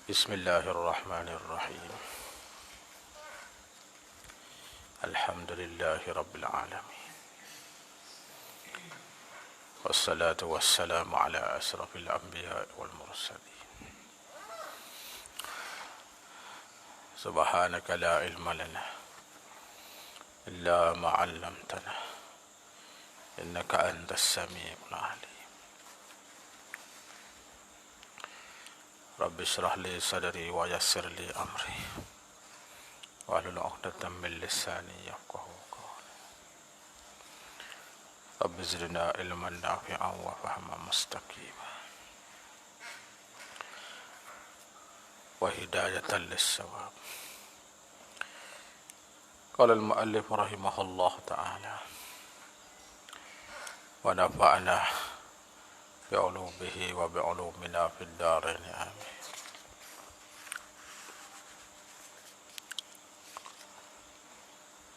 Bismillahirrahmanirrahim. Alhamdulillahi rabbil alamin. Wassalatu wassalamu ala asrafil anbiya wal mursalin. Subhanaka la ilma lana illa ma 'allamtana innaka antas samiul alim. Rabbi shrah li sadri wa yassir li amri wahlul 'uqdatam min lisani yafqahu qawli. Rabbi zidna ilman nafi'an wa fahman mustaqima wa hidayatan lis-shawab. Qala al-mu'allif rahimahullah ta'ala wa nafa'na bi'ulumihi wa bi'ulumina fid darain amin.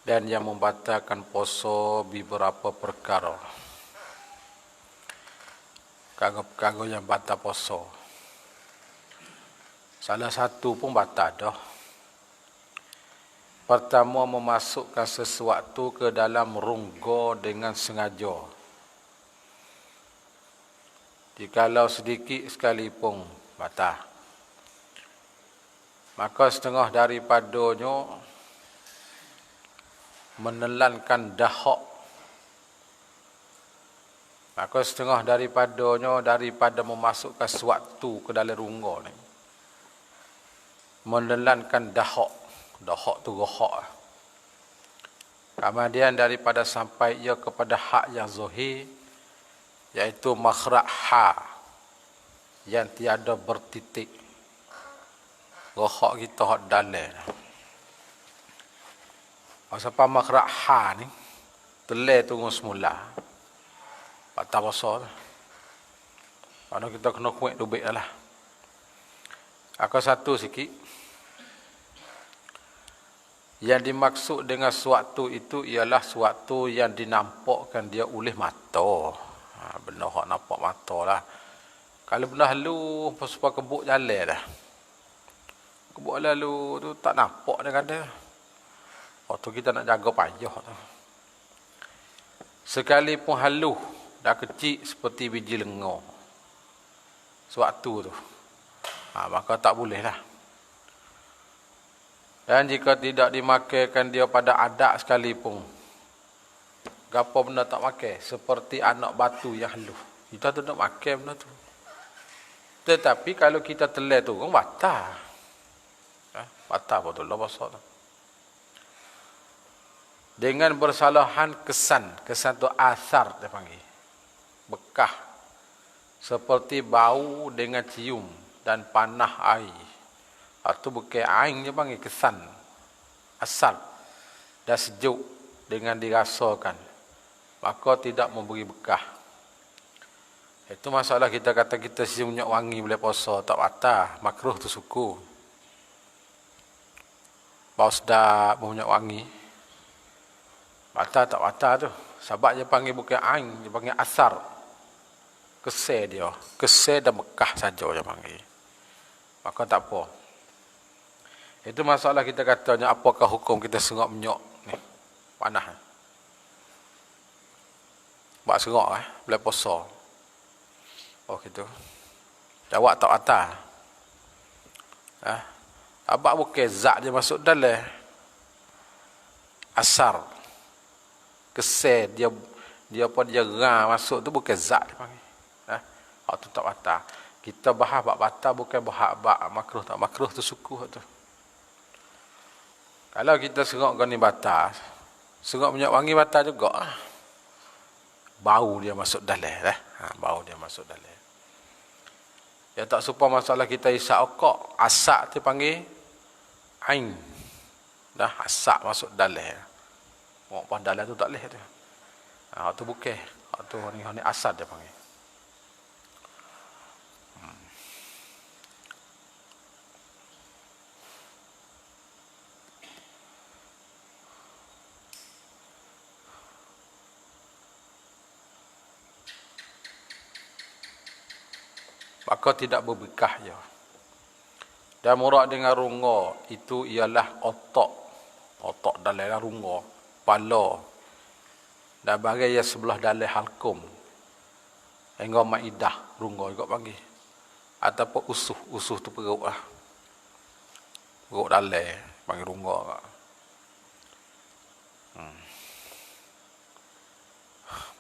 Dan yang membatalkan poso beberapa perkara. Perkara yang batal poso. Salah satu pun batal dah. Pertama, memasukkan sesuatu ke dalam rongga dengan sengaja. Jikalau sedikit sekalipun batal, maka setengah daripadanya menelankan dahak. Maka setengah daripadanya daripada memasukkan sesuatu ke dalam rongga ni, menelankan dahak. Dahak tu rohak. Kemudian daripada sampai ia kepada hak yang zahir, iaitu makhraj ha yang tiada bertitik. Rohak kita hak dalil. Siapa makhraj ha ni telai tunggu semula. Batal puasa. Mana kita kena kuat dubik lah. Aku satu sikit. Yang dimaksud dengan suatu itu ialah suatu yang dinampakkan dia oleh mata. Benda hak nampak mata lah. Kalau benda halu supaya kebuk jalan dah. Kebuk lalu tu tak nampak dengan dia. Waktu kita nak jaga payah tu. Sekalipun halu dah kecil seperti biji lenga. Suatu tu. Maka tak boleh lah. Dan jika tidak dimakaikan dia pada adat sekalipun, gapo benda tak makai, seperti anak batu yang halus, kita tidak makai benda tu. Tetapi kalau kita telai tu kan batal. Batal betul lah puasa tu. Dengan bersalahan kesan tu asar dia panggil. Bekas. Seperti bau dengan cium dan panah air. Atau bukan aing dia panggil kesan. Asar. Dan sejuk dengan dirasakan. Maka tidak memberi bekas. Itu masalah kita kata kita cium minyak wangi boleh puasa. Tak batal. Makruh tu suku. Bau sedap minyak wangi. Batal tak batal tu. Sebab dia panggil bukan aing. Dia panggil asar. Keseh dia. Keseh dan bekas saja dia panggil. Maka tak apa. Itu masalah kita katanya apakah hukum kita serap minyak ni. Panah. Buat serap boleh puasa. Oh gitu. Jawab tak batal. Abak bukan zat dia masuk dalam. Asar. Keseh dia apa dia rang masuk tu bukan zat dia panggil. Hak tu tak batal. Kita bahas bab batal bukan bahas bab makruh tak makruh tu suku tu. Kalau kita serap gani batal, serap minyak wangi batal juga. Bau dia masuk dalam bau dia masuk dalam. Ya tak serupa masalah kita isap okok, asak tu panggil ain. Dah asak masuk dalam. Orang pas dalam tu tak leh tu. Hak tu bukan. Hak tu ni asad dia panggil. maka tidak berbekas je. Dan murad dengan rungo itu ialah otak. Otak dalam rungo, kepala. Dan bagai yang sebelah dalam halkum. Hingga maidah rungo juga panggil. Ataupun usuh. Usuh tu perut lah. Perut dalam panggil rungo.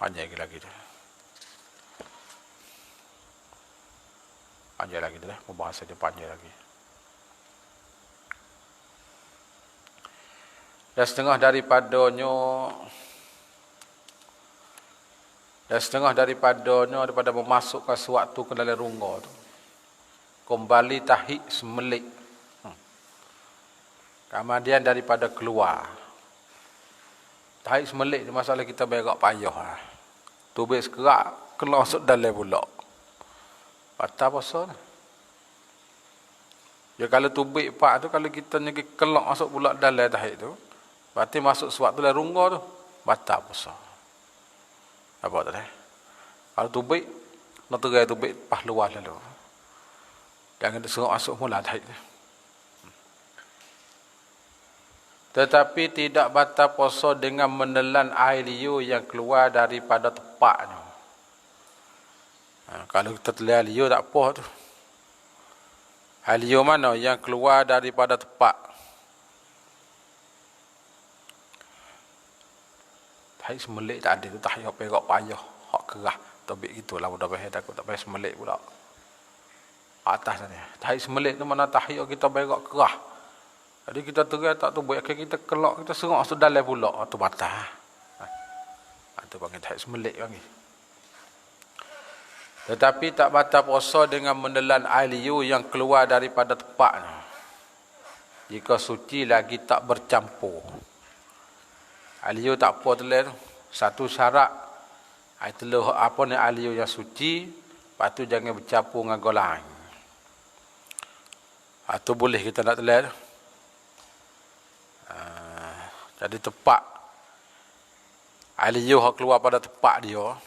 Panjang lagi tu. Panjang lagi tu lah. Pembahasan dia panjang lagi. Dan setengah daripada memasukkan suatu ke dalam rungo tu, kembali tahi semelik. Kemudian daripada keluar. Tahi semelik ni masalah kita berak payah lah. Tubik sekerak, kena masuk dalam pula. Batal puasa ni. Ya kalau tubik pak tu, kalau kita nyegi kelak masuk pula dalam tahi tu, berarti masuk suatu dalam rungo tu, batal puasa. Apa tu dah? Kalau tubik, nak terai tubik pas luar lalu. Jangan disuruh masuk mula tahi tu. Tetapi tidak batal puasa dengan menelan air liur yang keluar daripada tepaknya. Kalau kita telan liur tak apa tu. Air liur mana yang keluar daripada tepak? Tahi semelik tak ada tu, tahi hak perak payah, hak kerah. Tobik gitulah mudah bahaya takut tak payah semelik pula. Atas ni. Tahi semelik tu mana tahi kita berak kerah. Jadi kita terai tak tu buat kita kelak kita serang masuk dalam pula. Tu batal. Tu panggil tahi semelik panggil. Tetapi tak batal puasa dengan menelan air liur yang keluar daripada tepaknya. Jika suci lagi tak bercampur. Air liur tak apa telan tu. Satu syarat air telur apa ni air liur yang suci, lepas tu jangan bercampur dengan golai. Tu boleh kita nak telan tu. Jadi tepak air liur yang keluar pada tepak dia.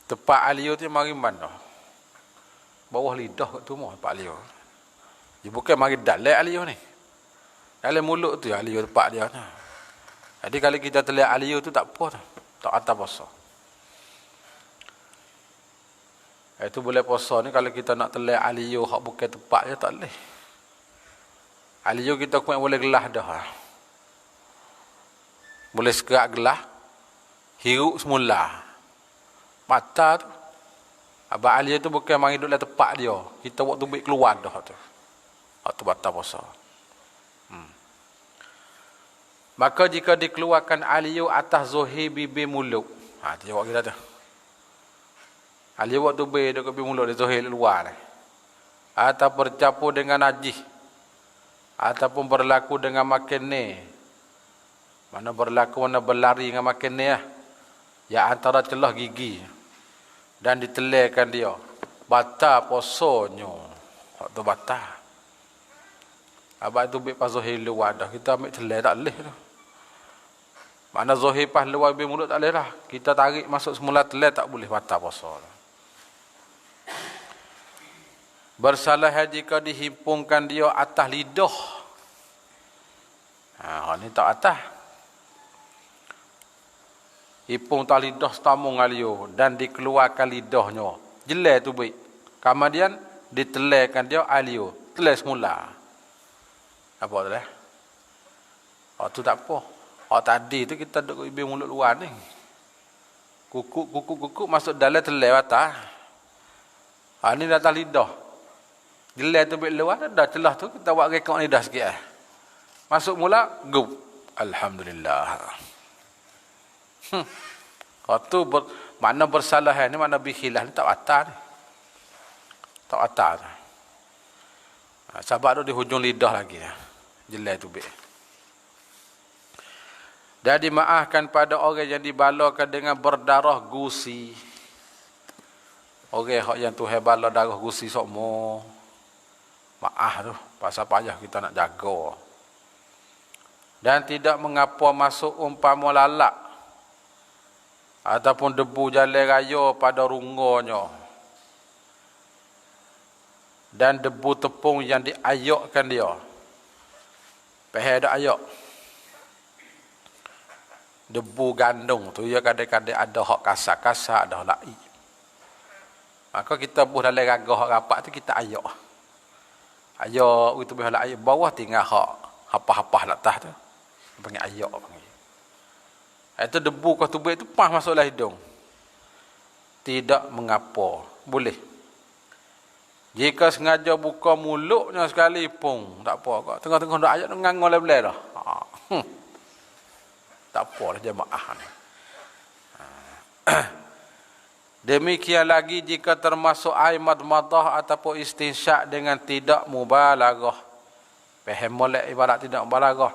Tepak air liur tu mari mana? Bawah lidah tu mah tepak liur. Dia bukan mari dalam air liur ni. Dalam mulut tu air liur tepak dia tu. Jadi kalau kita telan air liur tu tak apa tu. Tak atas puasa. Itu boleh puasa ni kalau kita nak telan air liur hak bukan tepak dia tak boleh. Air liur kita kuat boleh gelas dah. Boleh sekerak gelas, hirup semula. Batal tu. Abang alia tu bukan mari duduk dalam tepak dia. Kita buat tubik keluar dah tu. Tu batal puasa. Maka jika dikeluarkan alia atas zohir bibir mulut. Tu jawab kita tu. Alia buat tubik dekat bibir mulut dia zohir luar. Atau bercampur dengan najis. Ataupun berlaku dengan makan ni. Mana berlaku, mana berlari dengan makan ni lah. Yang antara celah gigi. Dan ditelarkan dia. Batal puasanya. Hak tu batal. Abang tu ambil pas zohir luar dah. Kita ambil telar tak boleh tu. Mana zohir pas luar bibir mulut tak boleh lah. Kita tarik masuk semula telar tak boleh. Batal puasa. Bersalah jika dihimpunkan dia atas lidah. Ni tak atas. Hipung tak lidah setamung alio dan dikeluarkan lidahnya. Jelai tu baik. Kemudian ditelarkan dia alio. Telar semula. Apa tu lah? Tu tak apa. Tadi tu kita duduk bibir mulut luar ni. Kukuk masuk dalam telar atas. Ni datang lidah. Jelai tu baik luar dah celah tu kita buat rekod lidah sikit. Masuk mula gup. Alhamdulillah. Waktu mana bersalah ni, mana berkhilaf ni tak batal ni. Tak batal. Sahabat tu di hujung lidah lagi. Jelai tu baik. Dan dimaafkan pada orang yang dibalakan dengan berdarah gusi. Orang yang Tuhan bala darah gusi semua. Maaf tu. Pasal payah kita nak jaga. Dan tidak mengapa masuk umpama lalak. Ataupun debu jalan raya pada rungonya. dan debu tepung yang diayokkan dia. Pahal ada ayok. Debu gandung tu ya kadang-kadang ada hak kasar-kasar, ada hak lai. Maka kita buh dalam ragah hak rapat tu kita ayok. Ayok itu boleh ayok bawah tinggal hak hapah-hapah atas tu. Panggil ayok panggil. Itu debu kau tubuh itu pas masuklah hidung. Tidak mengapa. Boleh. Jika sengaja buka mulutnya sekali pun tak apa kau. Tengah-tengah dak ayat ngangol lebleh dah. Tak apalah jemaah ni. Demikian lagi jika termasuk air madmadah ataupun istinsyak dengan tidak mubalaghah. Faham molek ibarat tidak mubalaghah.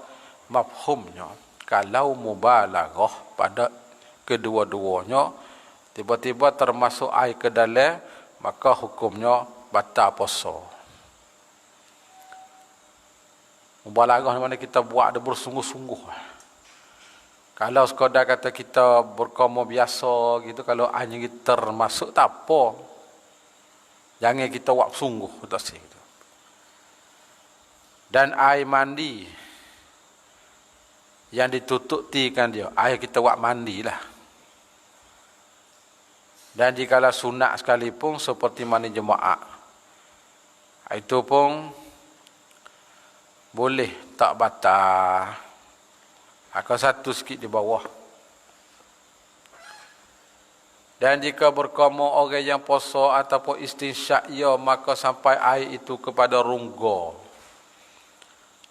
Mafhumnya kalau mubalaghah pada kedua-duanya tiba-tiba termasuk air ke dalam, maka hukumnya batal puasa. Mubalaghah mana kita buat ada bersungguh-sungguh. Kalau sekadar kata kita berkoma biasa gitu, kalau hanya kita termasuk tak apa. Jangan kita buat sungguh tak sih. Dan air mandi yang ditutup kan dia, air kita buat mandilah. Dan jikalau sunat sekalipun seperti mandi jemaah, itu pun boleh tak batal. Akan satu sikit di bawah. Dan jika berkoma orang yang puasa ataupun istinsyak ia, maka sampai air itu kepada rungga.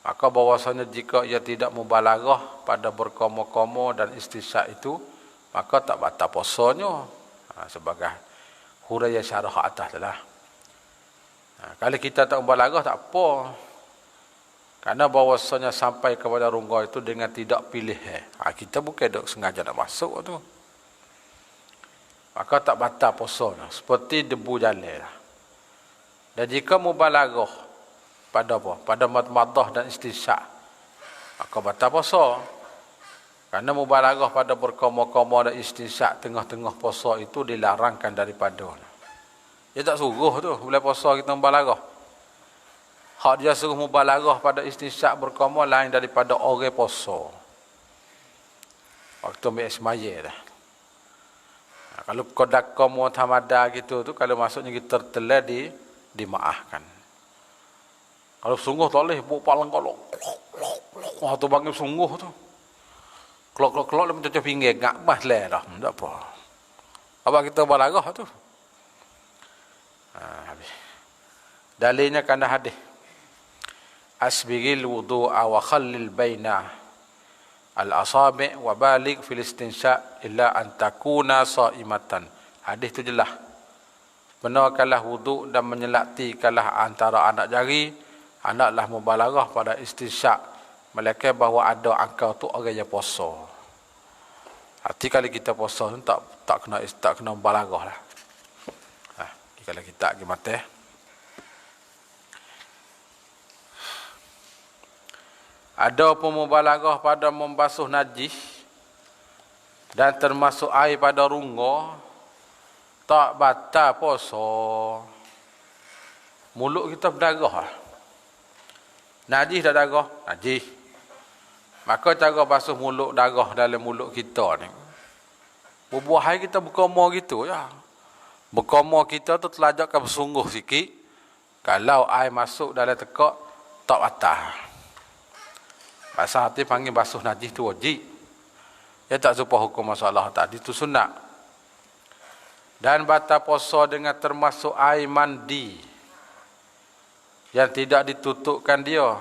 Maka bahwasanya jika ia tidak mubalaghah pada berkoma-koma dan istinsyak itu, maka tak batal puasanya. Sebagai huraian syarah atas lah. Kalau kita tak mubalaghah tak apa. Karena bahawasanya sampai kepada rungga itu dengan tidak pilih. Kita bukan dok sengaja nak masuk tu. Maka tak batal puasa. Seperti debu jalan. Dan jika mubalaghah pada apa? Pada madmadah dan istinsyak, maka batal puasa. Karena mubalaghah pada berkoma-koma dan istinsyak tengah-tengah puasa itu dilarangkan daripada. Dia tak suruh tu. Bila puasa kita mubalaghah. Hak dia suruh mubalaghah pada istinsyak berkoma lain daripada orang puasa. Waktu ambil semaya dah. Kalau kodakam muhamada gitu tu, kalau masuknya kita tertelah dimaafkan. Kalau sungguh tak boleh buat palang kolok. Wah tu panggil sungguh tu. Kelok-kelok dia macam pinggir ngak mas leh dah. Tak apa. Apa kita balaghah tu? Habis. Dalilnya kana hadis. Asbigil wudu'a wa khallil baina al-asabi' wa baligh fil istinsya' illa an takuna sha'imatan. Hadis tu jelas. Benarkanlah wudu' dan menyelatikanlah antara anak jari, hendaklah mubalaghah pada istinsya', melainkan bahawa ada angka tu orang yang puasa. Arti kalau kita puasa tu tak kena mubalaghah lah. Kalau kita pergi mati. Ada pemubalaghah pada membasuh najis dan termasuk air pada rungga, tak batal puasa. Mulut kita berdarah. Najis dah darah, najis. Maka cara basuh mulut darah dalam mulut kita ni, bubuh air kita berkoma gitu ya. Berkoma kita tu telajakkan bersungguh sikit. Kalau air masuk dalam tekak, tak batal. Bahasa hati panggil basuh najis tu wajib. Dia tak serupa hukum masalah tadi tu sunat. Dan batal puasa dengan termasuk air mandi yang tidak ditutupkan dia.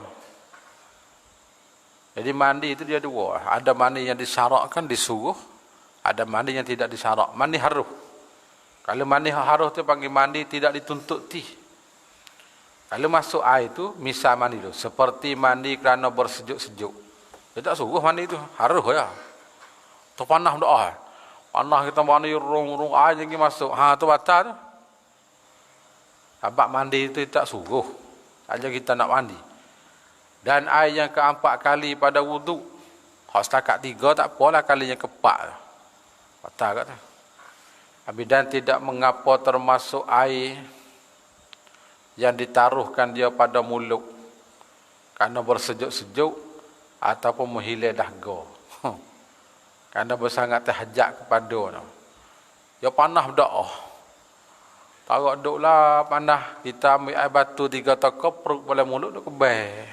Jadi mandi itu dia dua. Ada mandi yang disyarakkan, disuruh. Ada mandi yang tidak disyarak. Mandi haruh. Kalau mandi haruh tu panggil mandi tidak dituntut ti. Kalau masuk air itu, misal mandi tu. Seperti mandi kerana bersejuk-sejuk. Dia tak suruh mandi tu. Haruh ya. Tu panah doa. Panah kita mandi rung air lagi masuk. Tu batal tu. Sebab mandi itu tak suruh. Saja kita nak mandi. Dan air yang keempat kali pada wudu. Kalau setakat 3 tak apalah, kali yang keempat. Batal kat tu. Dan tidak mengapa termasuk air yang ditaruhkan dia pada mulut kerana bersejuk-sejuk ataupun menghilir dahaga. Kerana bersangat terhajat kepada dia panah berdoa. Tarak duduklah panah. Kita ambil air batu 3 tokok, perut boleh mulut duk kebal.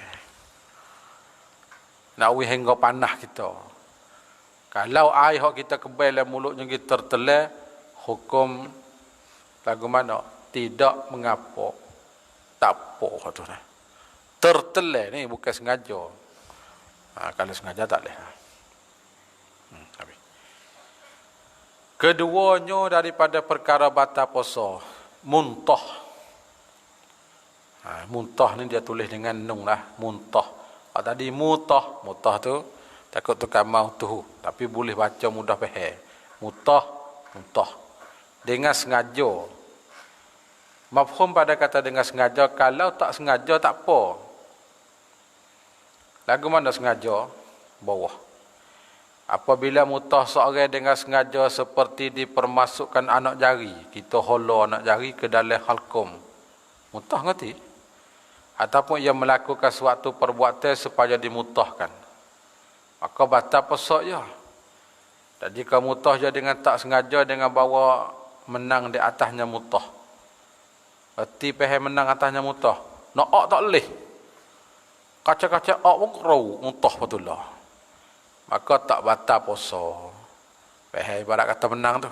Nak wih hingga panah kita. Kalau air yang kita kebal dalam mulutnya kita tertelan, hukum lagu mana? Tidak mengapa. Tak apa kata dah. Tertelan ni bukan sengaja. Kalau sengaja tak boleh. Habis. Keduanya daripada perkara batal puasa, muntah. Muntah ni dia tulis dengan nun lah, muntah. Tadi mutah, mutah tu takut tukar mau tu, tapi boleh baca mudah faham. Mutah, muntah. Dengan sengaja. Mafhum pada kata dengan sengaja, kalau tak sengaja tak apa. Lagu mana sengaja? Bawah. Apabila mutah seorang dengan sengaja seperti dipermasukkan anak jari, kita holo anak jari ke dalam halkum. Mutah ngerti? Ataupun ia melakukan suatu perbuatan supaya dimutahkan. Maka batal puasa ya. Dan jika mutah je dengan tak sengaja dengan bawa menang di atasnya mutah. Erti faham menang atasnya mutah. Nak tak boleh. Kaca-kaca pun kerau mutah betul lah. Maka tak batal puasa. Faham ibarat kata menang tu.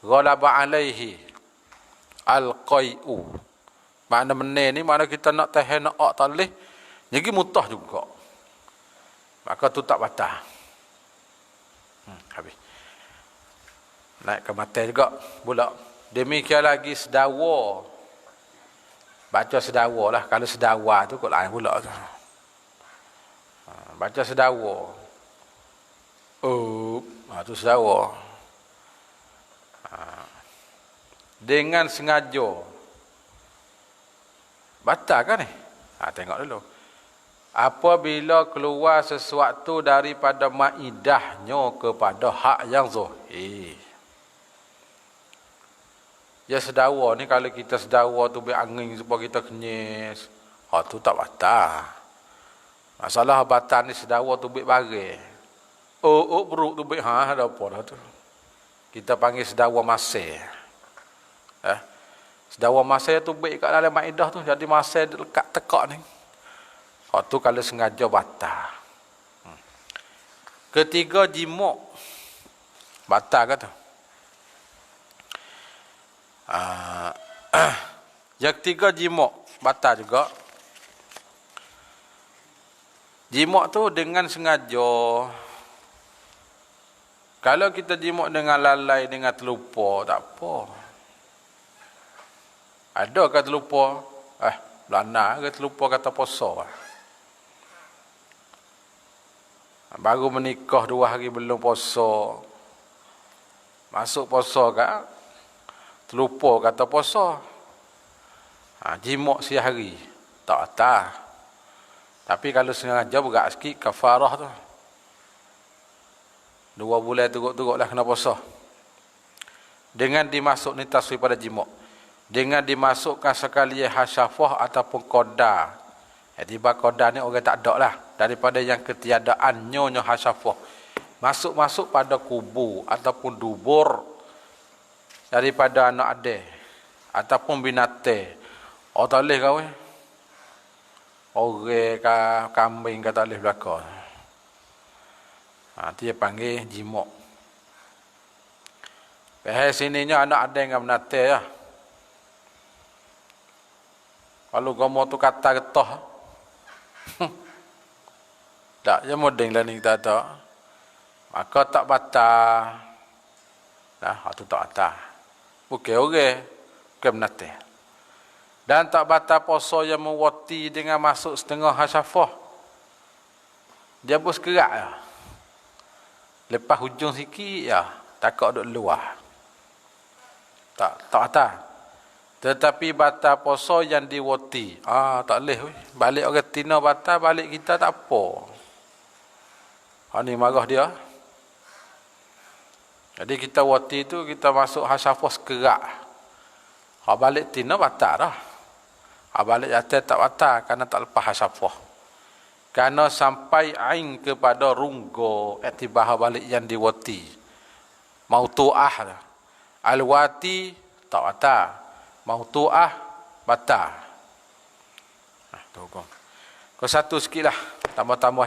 Ghalaba alaihi al-qai'u. Makna menang ni makna kita nak tahan nak tak boleh. Jadi mutah juga. Maka tu tak batal. Habis. Naik ke mata juga pula. Demikian lagi sedawa. Baca sedawa lah. Kalau sedawa tu kot lain pula tu. Baca sedawa. Tu sedawa. Dengan sengaja. Batal kan ni? Tengok dulu. Apabila keluar sesuatu daripada maidahnya kepada hak yang zahir. Ya sedawa ni kalau kita sedawa tu angin supaya kita kenyis. Tu tak batal. Masalah batal ni sedawa tu barang. Perut tu ada apa dah tu. Kita panggil sedawa masih. Sedawa masih tu baik kat dalam maidah tu. Jadi masih lekat tekak ni. Tu kalau sengaja batal. Ketiga, jimuk. Batal ke tu? Yang ketiga, jimuk. Batal juga. Jimuk tu dengan sengaja. Kalau kita jimuk dengan lalai, dengan terlupa, tak apa. Ada ke terlupa? Belana ke terlupa kata puasa. Baru menikah 2 hari belum puasa. Masuk puasa kan? Terlupa kata puasa. Jimuk sehari. Tak atas. Tapi kalau sengaja berat sikit, kafarah tu. 2 bulan turut-turutlah kena puasa. Dengan dimasuk ni taswir pada jimuk. Dengan dimasukkan sekali hasyafah ataupun qada. Tiba qada ni orang tak ada lah. Daripada yang ketiadaannya hasyafah. Masuk-masuk pada kubur ataupun dubur. Daripada anak adik. Ataupun binatang. Tak boleh kau orang kah, kambing kah tak boleh belakang. Dia panggil jimuk. Pihak sininya anak ada yang menate ya. Kalau kamu tu kata getah. Tak, dia modeng lah ni kita tak. Maka tak batal. Tu tak batal. Okey. Bukan menate. Dan tak batal puasa yang mewati dengan masuk setengah hasyafah. Dia pun sekerak ya. Lepas hujung sikit ya, takut duduk luar. Tak batal. Tetapi batal puasa yang diwati. Tak boleh. Balik orang tina batal, balik kita tak apa. Ni marah dia. Jadi kita wati tu, kita masuk hasyafah sekerak. Balik tina batal dah. Balik atas tak batal kerana tak lepas hasafah. Kerana sampai ain kepada runggo iktibah balik yang diwati. Mautu'ah. Al-wati tak batal. Mautu'ah batal. Tu hukum. Kau satu sikit lah. Tambah-tambah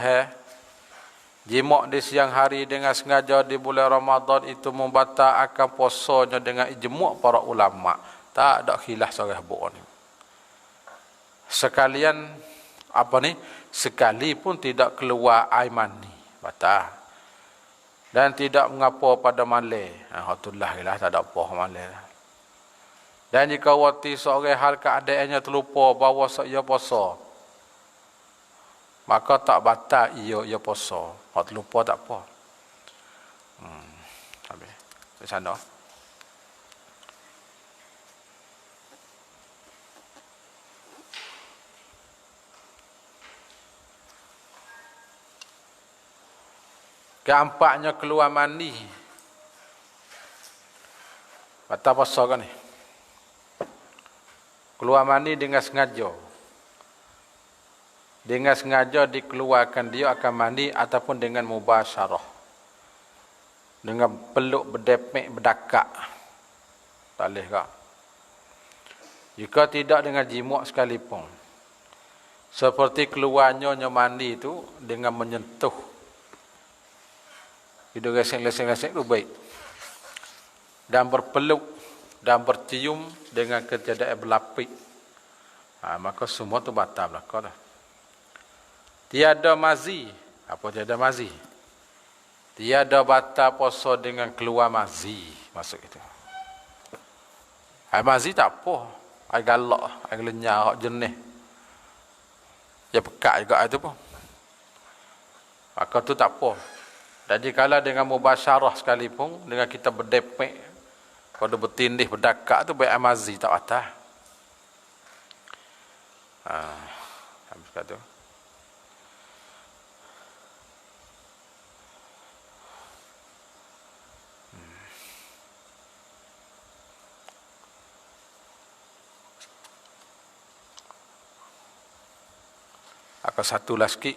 jimak di siang hari dengan sengaja di bulan Ramadan itu membatalkan puasanya dengan ijma' para ulama. Tak ada khilaf seorang buat ni. Sekalian sekali pun tidak keluar air mani batal dan tidak mengapa pada malam alhamdulillah tak ada apa malam dan jika wati seorang hal keadaannya terlupa bahawa ia puasa maka tak batal ia puasa hak terlupa tak apa habis di sana. Keempatnya keluar mani. Batal puasa kan ni? Keluar mani dengan sengaja. Dengan sengaja dikeluarkan dia akan mani ataupun dengan mubasyarah. Dengan peluk berdepek berdakak. Tak boleh kak? Jika tidak dengan jimak sekalipun. Seperti keluarnya mani itu dengan menyentuh. Hidup reseng-reseng itu baik. Dan berpeluk dan bercium dengan ketiadaan berlapik. Maka semua itu batal belakang dah. Tiada mazi. Apa tiada mazi? Tiada batal puasa dengan keluar mazi. Masuk itu. Air mazi tak apa. Air galak, air lenyar, jenis. Dia pekat juga itu pun. Maka itu tak apa. Dan jikalau dengan mubasyarah sekalipun, dengan kita berdepek, pada bertindih, berdakak tu baik amazi tak batal. Habis kata. Aku satu lah sikit.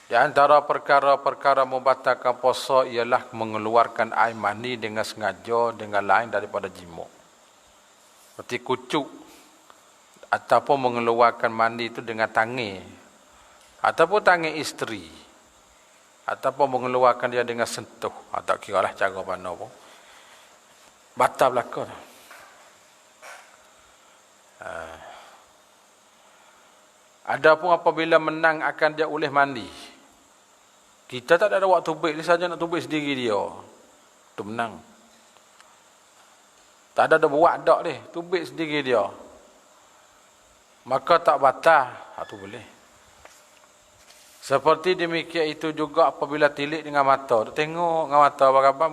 Di antara perkara-perkara membatalkan puasa ialah mengeluarkan air mani dengan sengaja dengan lain daripada jimak. Seperti kucuk ataupun mengeluarkan mani itu dengan tangan ataupun tangan isteri ataupun mengeluarkan dia dengan sentuh. Tak kira lah cara mana pun. Batal belakang. Adapun apabila menang akan dia oleh mandi. Kita tak ada waktu tubik, dia saja nak tubik sendiri dia. Tu menang. Tak ada buat dak dia, tubik sendiri dia. Maka tak batal, tu boleh. Seperti demikian itu juga apabila tilik dengan mata. Tu tengok dengan mata apa-apa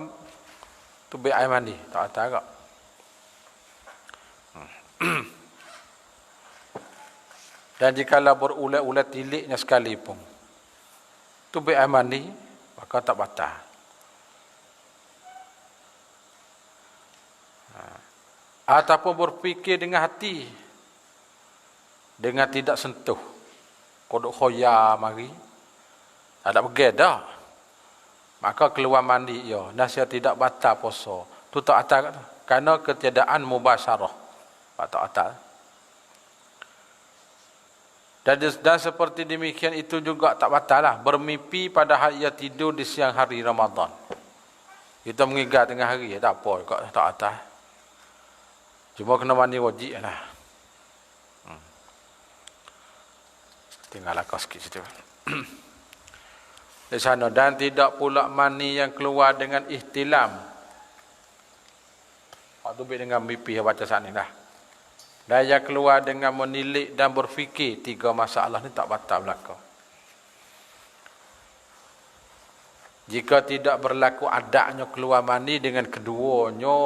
tubik air mandi, tak batal agak. Dan jikalau berulat-ulat tiliknya sekalipun, tubik air mandi, maka tak batal. Ataupun berfikir dengan hati, dengan tidak sentuh. Kodok khoya mari, tak ada pergi dah. Maka keluar mandi ia, nasihat tidak batal puasa. Tu tak batal, kerana ketiadaan mubasyarah. Tak batal. Dan seperti demikian itu juga tak batal lah. Bermimpi pada hari ia tidur di siang hari Ramadan. Kita mengingat tengah hari, tak apa, tak batal. Cuma kena mandi wajib lah. Tinggallah kau sikit situ. Di sana. Dan tidak pula mani yang keluar dengan ihtilam. Waktu dengan mimpi yang baca saat ni lah. Dan yang keluar dengan menilik dan berfikir, 3 masalah ni tak batal belakang. Jika tidak berlaku adanya keluar mani dengan keduanya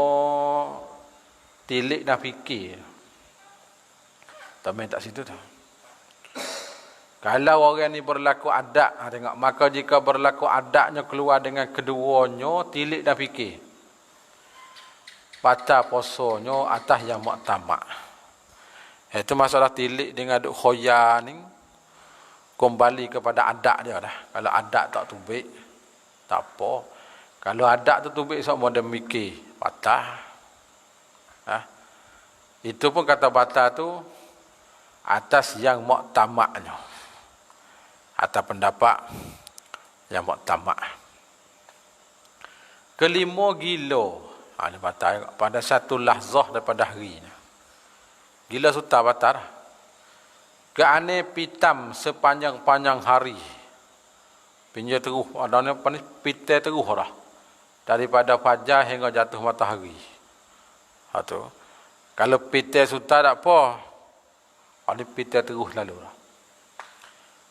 tilik dan fikir. Tak main tak situ dah. Kalau orang ni berlaku adat, tengok, maka jika berlaku adatnya keluar dengan keduanya tilik dan fikir, batal puasanya atas yang muktamad. Itu masalah tilik dengan duk khoya ni kembali kepada adat dia dah. Kalau adat tak tubik, tak apa. Kalau adat tu tubik semua dia mikir, batal. Itu pun kata batal tu atas yang muktamaknya. Atas pendapat yang muktamak. Kelima gila. Ini batal pada satu lahzah daripada hari ni. Gila suta batal. Keane pitam sepanjang-panjang hari. Pinja terus. Adanya pitai terus dah. Daripada fajar hingga jatuh matahari. Itu. Kalau pitai suta tak apa. Ini pitai terus lalu dah.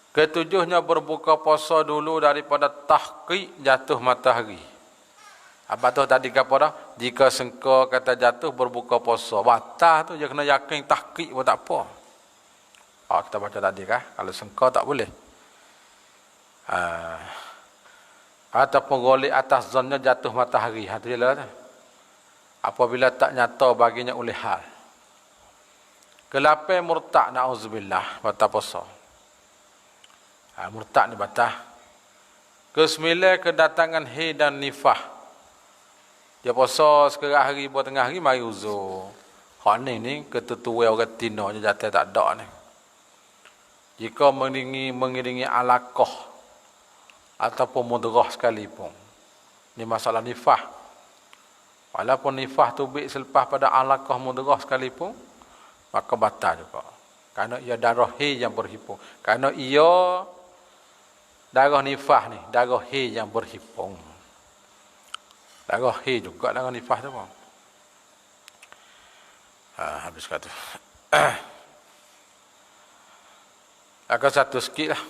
Ketujuhnya berbuka puasa dulu daripada tahqiq jatuh matahari. Apa tu tadi apa dah? Jika sengka kata jatuh berbuka puasa. Batal tu dia kena yakin tahqiq pun tak apa. Kita baca tadi kah? Kalau sengka tak boleh. Ataupun golek atas zonnya jatuh matahari. Itu je lah. Apabila tak nyata baginya oleh hal. Kelapai murtad na'udzubillah. Batal puasa. Murtad ni batal. Kesembilan kedatangan haid dan nifah. Dia puasa sekarang hari buat tengah hari mari uzur. Hak ni ketutuai orang tino je jatuh tak ada ni. Jika mengiringi alaqah ataupun mudrah sekalipun. Ni masalah nifah. Walaupun nifah tu baik selepas pada alaqah mudrah sekalipun, maka batal juga. Kerana ia darah haid yang berhipung. Kerana ia darah nifah ni, darah haid yang berhipung. Darah haid juga darah nifah tu pun. Habis kata. Akan satu sikit lah.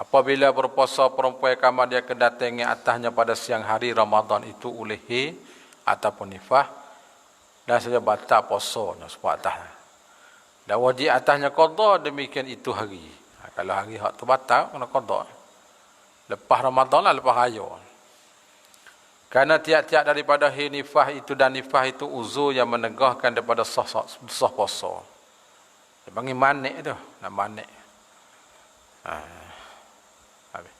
Apabila berpuasa perempuan kamar dia kedatangan atasnya pada siang hari Ramadan itu oleh haid ataupun nifah. Dan saja batal puasanya sebab atas. Dan wajib atasnya qada demikian itu hari. Kalau hari hak tu batal kena qada. Lepas Ramadan lah, lepas raya. Kerana tiap-tiap daripada haid nifah itu dan nifah itu uzur yang menegahkan daripada sah puasa. Dia panggil manik tu. Nak manik. Habis.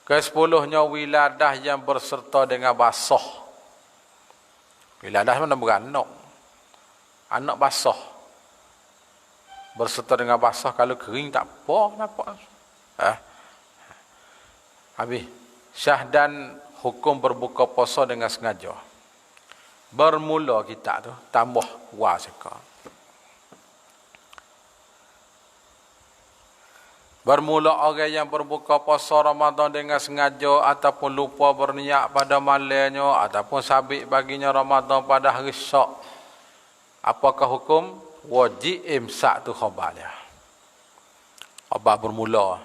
Ke-10nya wiladah yang berserta dengan basah. Wiladah mana beranak. Anak basah. Berserta dengan basah. Kalau kering tak apa. Nampak. Habis. Syahdan hukum berbuka puasa dengan sengaja. Bermula kita tu. Tambah wa sekar. Bermula orang yang berbuka puasa Ramadan dengan sengaja ataupun lupa berniat pada malamnya ataupun sabit baginya Ramadan pada hari Syak. Apakah hukum? Wajib imsak tu khabar dia. Khabar bermula.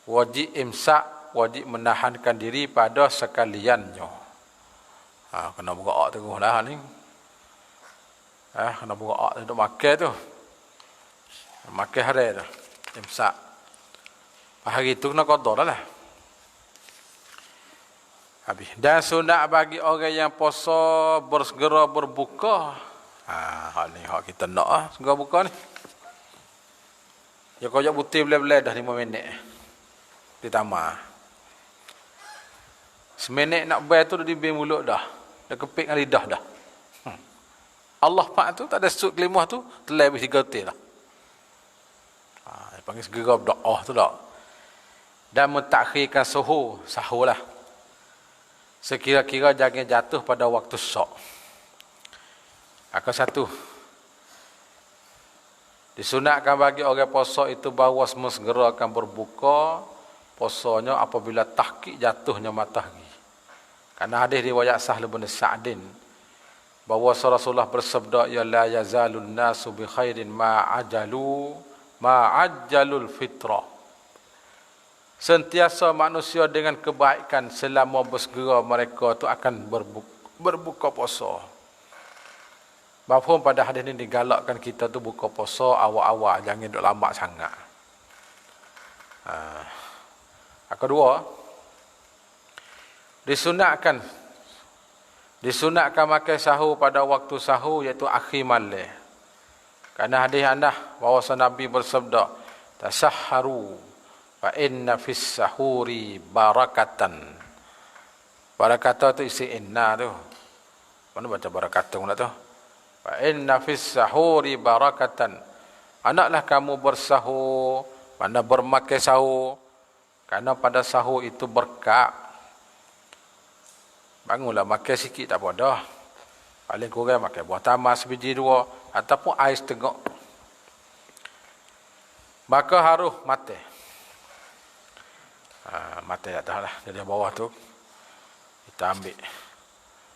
Wajib imsak, wajib menahankan diri pada sekaliannya. Kena buka terus lah ni. Kena buka tu makan tu. Makan hari tu. Imsak. Hari itu kena qada lah. Habis. Dan sunat bagi orang yang puasa bersegera berbuka. Hal ni hak kita nak segera buka ni. Ya kau jak putih boleh-boleh dah 5 minit. Ditambah. Seminit nak bayar tu dah dibir mulut dah. Dah kepik dengan lidah dah. Allah Pak tu tak ada sud kelimah tu telah habis 3 detik dah. Panggil segera berdoa tu tak. Dan mentakhirkan sahur lah. Sekira-kira jangan jatuh pada waktu syak. Akan satu. Disunatkan bagi orang puasa itu bahawa semua segera akan berbuka puasanya apabila tahqiq jatuhnya matahari. Karena hadis riwayat Sahl bin Sa'din bahawa Rasulullah bersabda ya la yazalun nasu bi khairin ma'ajjalul fitrah. Sentiasa manusia dengan kebaikan selama bersegera mereka tu akan berbuka puasa. Mafhum pada hadis ini digalakkan kita tu buka puasa awal-awal, jangan duk lambat sangat. Kedua, disunatkan Disunatkan makan sahur pada waktu sahur iaitu akhir malam. Kerana hadis anda bahawa Nabi bersabda, tasahharu fa inna fis sahuri barakatan. Barakatan tu isi inna tu. Mana baca barakatan pula tu? Fa inna fis sahuri barakatan. Hendaklah kamu bersahur, mana bermakan sahur. Kerana pada sahur itu berkah. Bangunlah makan sikit tak apa dah. Paling kurang makan buah tamas sebiji dua ataupun ais tengok. Maka harus mati. Mati tak tahu lah. Jadi bawah tu kita ambil.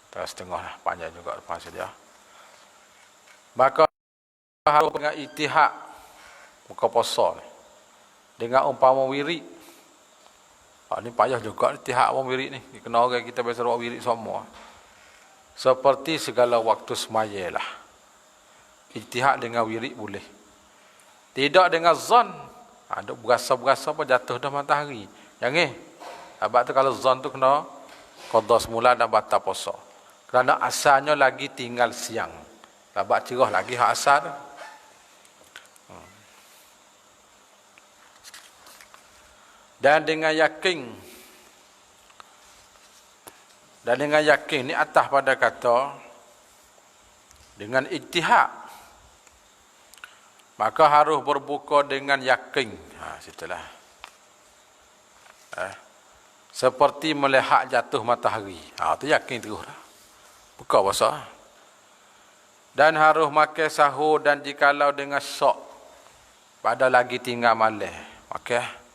Terus setengah lah. Panjang juga depan saja. Maka harus dengan itihad buka puasa ni. Dengan umpama wirid. Ini payah juga itihad orang wirid ni. Kena orang kita biasa buat wirid semua. Seperti segala waktu semaya lah. Itihad dengan wirid boleh. Tidak dengan zon. Ada berasa-berasa apa jatuh dah matahari. Jangan. Sebab tu kalau zon tu kena qada semula dan batal puasa. Kerana asalnya lagi tinggal siang. Sebab cerah lagi hak asal tu. Dan dengan yakin ni atas pada kata dengan ijtihad, maka harus berbuka dengan yakin. Situlah. Seperti melihat jatuh matahari. Tu yakin terus dah. Buka puasa. Dan harus makan sahur dan jikalau dengan syok pada lagi tinggal malam. Makan.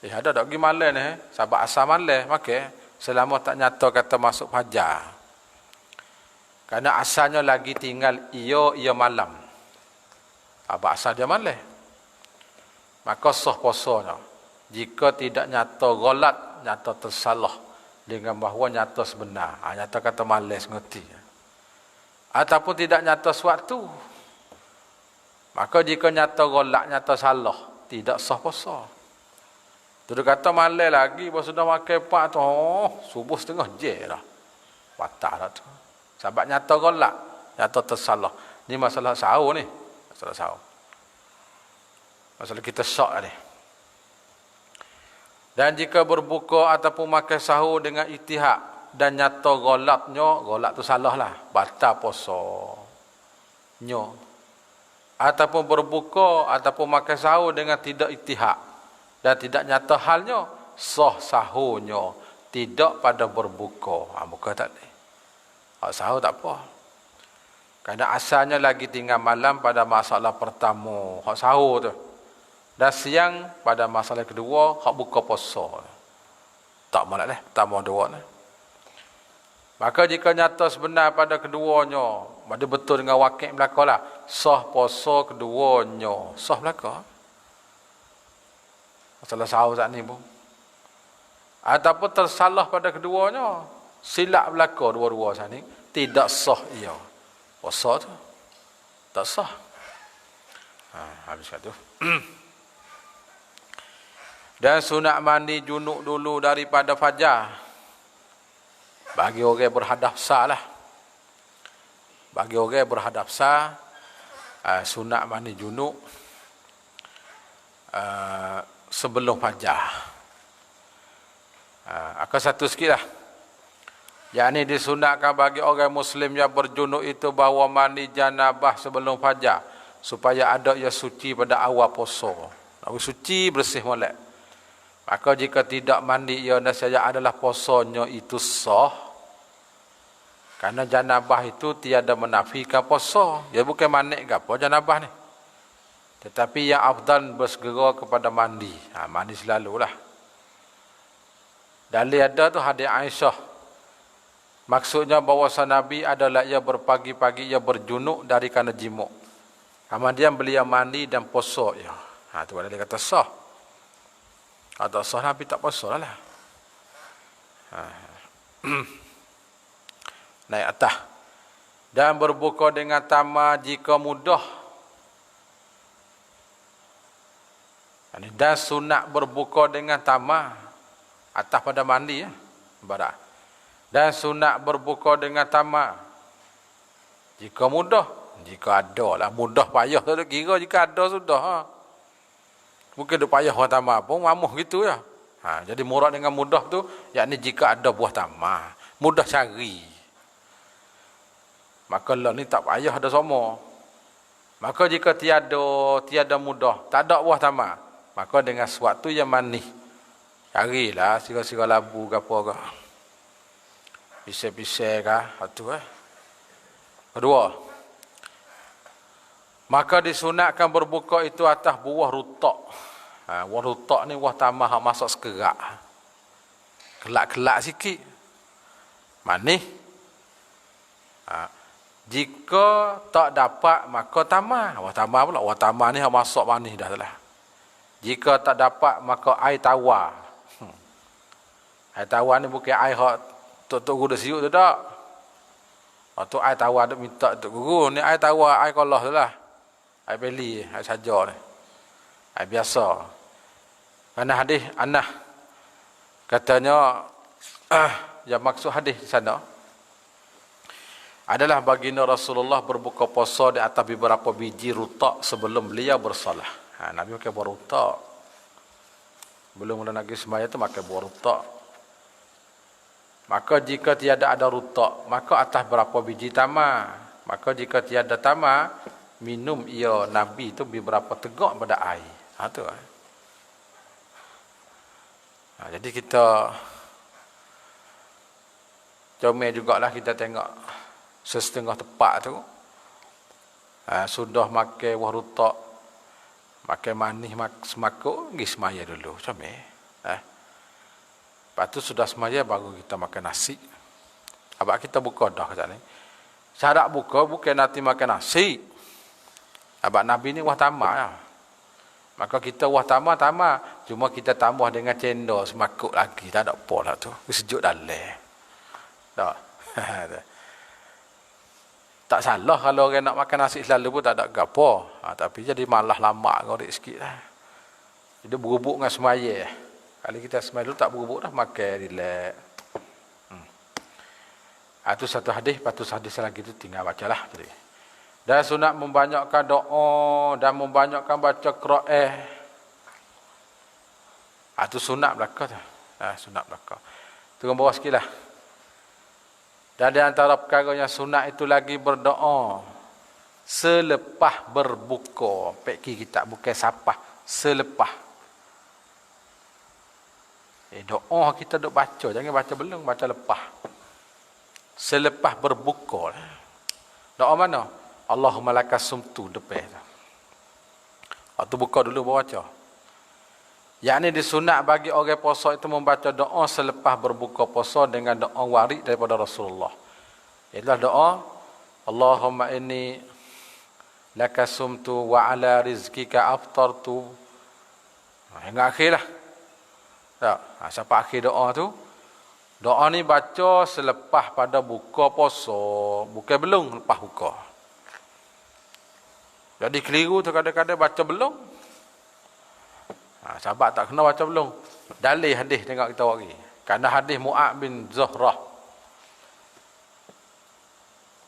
Ada tak pergi malam ni, sebab asal malam, maka selama tak nyata kata masuk fajar. Kerana asalnya lagi tinggal ia malam. Sebab asal dia malam. Maka sah puasanya. Jika tidak nyata ghalat, nyata tersalah dengan bahawa nyata sebenar. Nyata kata malam sengerti. Ataupun tidak nyata suatu. Maka jika nyata ghalat, nyata salah, tidak sah puasa. Tu dia kata malam lagi, baru sudah makan pak tu, subuh setengah je dah. Batal dah tu. Sebab nyata golak, nyata tersalah. Ni masalah sahur ni. Masalah sahur. Masalah kita syak ni. Dan jika berbuka ataupun makan sahur dengan itihad dan nyata golak tu salah lah. Batal puasa. Ataupun berbuka ataupun makan sahur dengan tidak itihad. Dan tidak nyata halnya, sah sahurnya tidak pada berbuka. Buka tak boleh. Sahur tak apa. Kerana asalnya lagi tinggal malam pada masalah pertama, hak sahur tu. Dan siang pada masalah kedua, hak buka puasa. Tak malah lah, pertama dua ni. Maka jika nyata sebenar pada keduanya, pada betul dengan wakil belakang lah, sah puasa keduanya, sah belakang. Masalah sahur saat ni pun. Ataupun tersalah pada keduanya. Silap belaka dua-dua saat ni. Tidak sah ia. Puasa tu. Tak sah. Habis kat tu. Dan sunat mandi junub dulu daripada fajar. Bagi orang berhadap sah lah. Bagi orang berhadap sah. Sunat mandi junub. Sebelum fajar. Akan satu sikit lah. Yang ini disunatkan bagi orang Muslim yang berjunub itu bahawa mandi janabah sebelum fajar. Supaya ada ia suci pada awal puasa. Suci bersih molek. Maka jika tidak mandi ia nescaya adalah puasanya itu sah. Karena janabah itu tiada menafikan puasa. Dia bukan manik ke apa janabah ni. Tetapi yang afdal bersegera kepada mandi. Mandi selalulah. Dalil ada tu hadis Aisyah. Maksudnya bahawa Nabi adalah ia berpagi-pagi ia berjunuk dari kerana jimuk. Kemudian beliau mandi dan puasa. Tu ada dia kata sah. Atau sah Nabi tak puasa lah. Naik atas. Dan berbuka dengan tamar jika mudah. Dan sunat berbuka dengan tamar atas pada mandi ya. Barak. Dan sunat berbuka dengan tamak. Jika mudah, jika ada lah. Mudah payah tak ada kira, jika ada sudah. Ha. Mungkin ada payah buah tamak pun, mamuh gitu ya. Ha, jadi murad dengan mudah tu, yakni jika ada buah tamak. Mudah cari. Maka lah ni tak payah ada semua. Maka jika tiada mudah, tak ada buah tamak, maka dengan sesuatu yang manis, carilah sira-sira labu ke apa ke. Pisai-pisai ke, itu Kedua, maka disunatkan berbuka itu atas buah rutak. Buah rutak ni buah tamak yang masuk sekerak. Kelak-kelak sikit. Manis. Jika tak dapat, maka tamak. Buah tamak pula. Buah tamak ni yang masuk manis dah lah. Jika tak dapat, maka air tawar. Air tawar ni bukan air yang tok-tok guru siuk tu tak. Tu air tawar tu minta tok guru. Ni air tawar, air kolah tu lah. Air beli, air saja ni. Air biasa. Mana hadis Anas katanya, yang maksud hadis di sana adalah baginda Rasulullah berbuka puasa di atas beberapa biji rutak sebelum beliau bersalah. Nabi makan buah rutak. Belum mula lagi sembahyang tu makan buah rutak. Maka jika tiada ada rutak, maka atas berapa biji tamak. Maka jika tiada tamak, minum ia Nabi tu beberapa tegak pada air. Tu. Jadi kita comel jugalah kita tengok setengah tepat tu. Sudah makan buah rutak, makan manis, semakuk, pergi semaya dulu. Comel. Lepas tu sudah semaya baru kita makan nasi. Abang kita buka dah kejap ni. Syarat buka bukan nanti makan nasi. Abang Nabi ni wah tamak ya. Maka kita wah tamak. Cuma kita tambah dengan cendol semakuk lagi. Tak ada apa lah tu. Sejuk dalam. Tak. Tak salah kalau orang nak makan nasi selalu pun tak ada gapo. Tapi jadi malah lama korek sikit lah. Jadi berubuk dengan semaya. Kali kita semaya dulu tak berubuk dah. Makan relax. Itu satu hadis. Lepas hadis lagi tu tinggal bacalah. Dan sunat membanyakkan doa. Dan membanyakkan baca Qur'an. Itu sunat belakang tu. Sunat belakang. Turun bawah sikit lah. Dan di antara perkara yang sunat itu lagi berdoa selepas berbuka. Peki kita bukan sapah, selepas. Doa kita duk baca, jangan baca belum, baca lepas. Selepas berbuka. Doa mana? Allahumma lakas sumtu depan. Waktu buka dulu bawa baca. Yang ini disunat bagi orang puasa itu membaca doa selepas berbuka puasa dengan doa warid daripada Rasulullah. Itulah doa Allahumma inni lakasumtu wa ala rizkika aftartu. Hingga akhir lah. Tak, sampai akhir doa tu. Doa ni baca selepas pada buka puasa. Bukan belum, lepas buka. Jadi keliru tu kadang-kadang baca belum. Sahabat tak kena baca belum. Dalil hadis tengok kita lagi. Kerana hadis Mu'ad bin Zuhrah.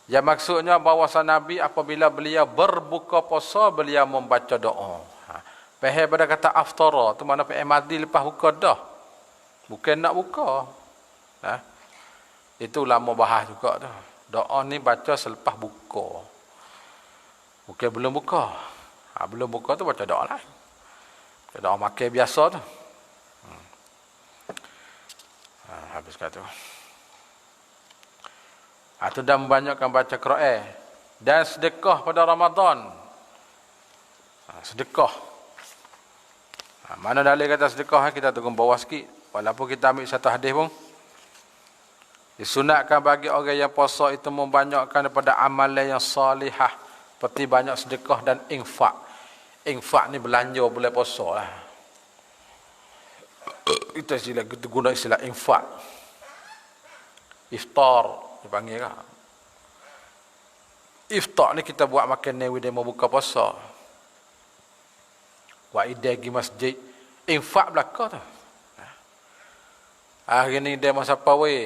Yang maksudnya bahawa Nabi apabila beliau berbuka puasa, beliau membaca doa. Faham pada kata aftara, tu mana faham madi lepas buka dah. Bukan nak buka. Itu lama bahas juga tu. Doa ni baca selepas buka. Bukan belum buka. Belum buka tu baca doa lah. Doa makan biasa tu. Habis kata. Itu dah membanyakkan baca Quran. Dan sedekah pada Ramadan. Sedekah. Mana dalil kata sedekah, kita tunggu bawah sikit. Walaupun kita ambil satu hadis pun. Disunatkan bagi orang yang puasa itu membanyakkan daripada amalan yang salihah. Seperti banyak sedekah dan infak. Infak ni belanja boleh puasa lah. Kita guna istilah infak. Iftar dipanggil kan. Iftar ni kita buat makan newi dia mau buka puasa. Wa idagi masjid. Infak belaka tu. Hari ni dia masa pawe.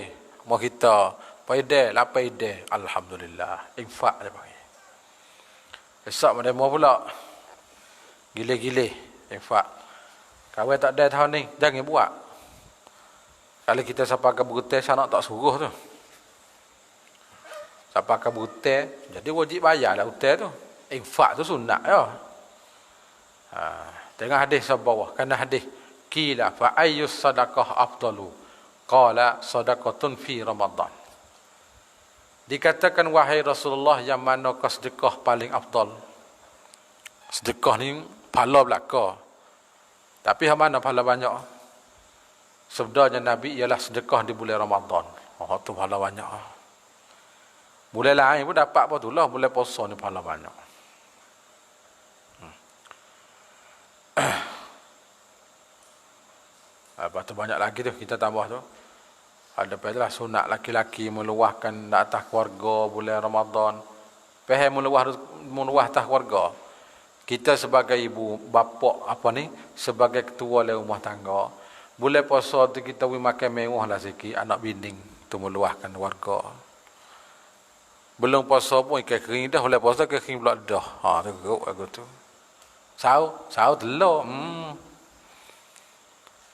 Mau kita paideh, lah paideh. Alhamdulillah. Infak dia panggil. Esok mana mau pula. Gile-gile. Infak. Kawai tak ada tahun ni. Jangan buat. Kalau kita sampai ke berhutang, sanak tak suruh tu. Sampai ke berhutang, jadi wajib bayar lah hutang tu. Infak tu sunat ya. Tengok hadis sebelah bawah. Kerana hadis. Qila fa ayyus sadaqah afdalu. Qala sadaqatun fi Ramadan. Dikatakan wahai Rasulullah, yang manakah sedekah paling afdal? Sedekah ni pahala belaka. Tapi yang mana pahala banyak? Sabdanya Nabi ialah sedekah di bulan Ramadan. Oh tu pahala banyak. Bulan lain pun dapat apa tu lah. Bulan puasa ni pahala banyak. Lepas tu banyak lagi tu kita tambah tu. Ada pada sunat laki-laki meluahkan atas keluarga bulan Ramadan. Faham meluah atas keluarga. Kita sebagai ibu, bapa apa ni, sebagai ketua dalam rumah tangga, bulan puasa tu kita makan mewah lah sikit, anak binding tu meluahkan keluarga. Belum puasa pun ikan kering dah, bulan puasa ikan kering pula dah. Tu geruk aku tu. Sahur telur.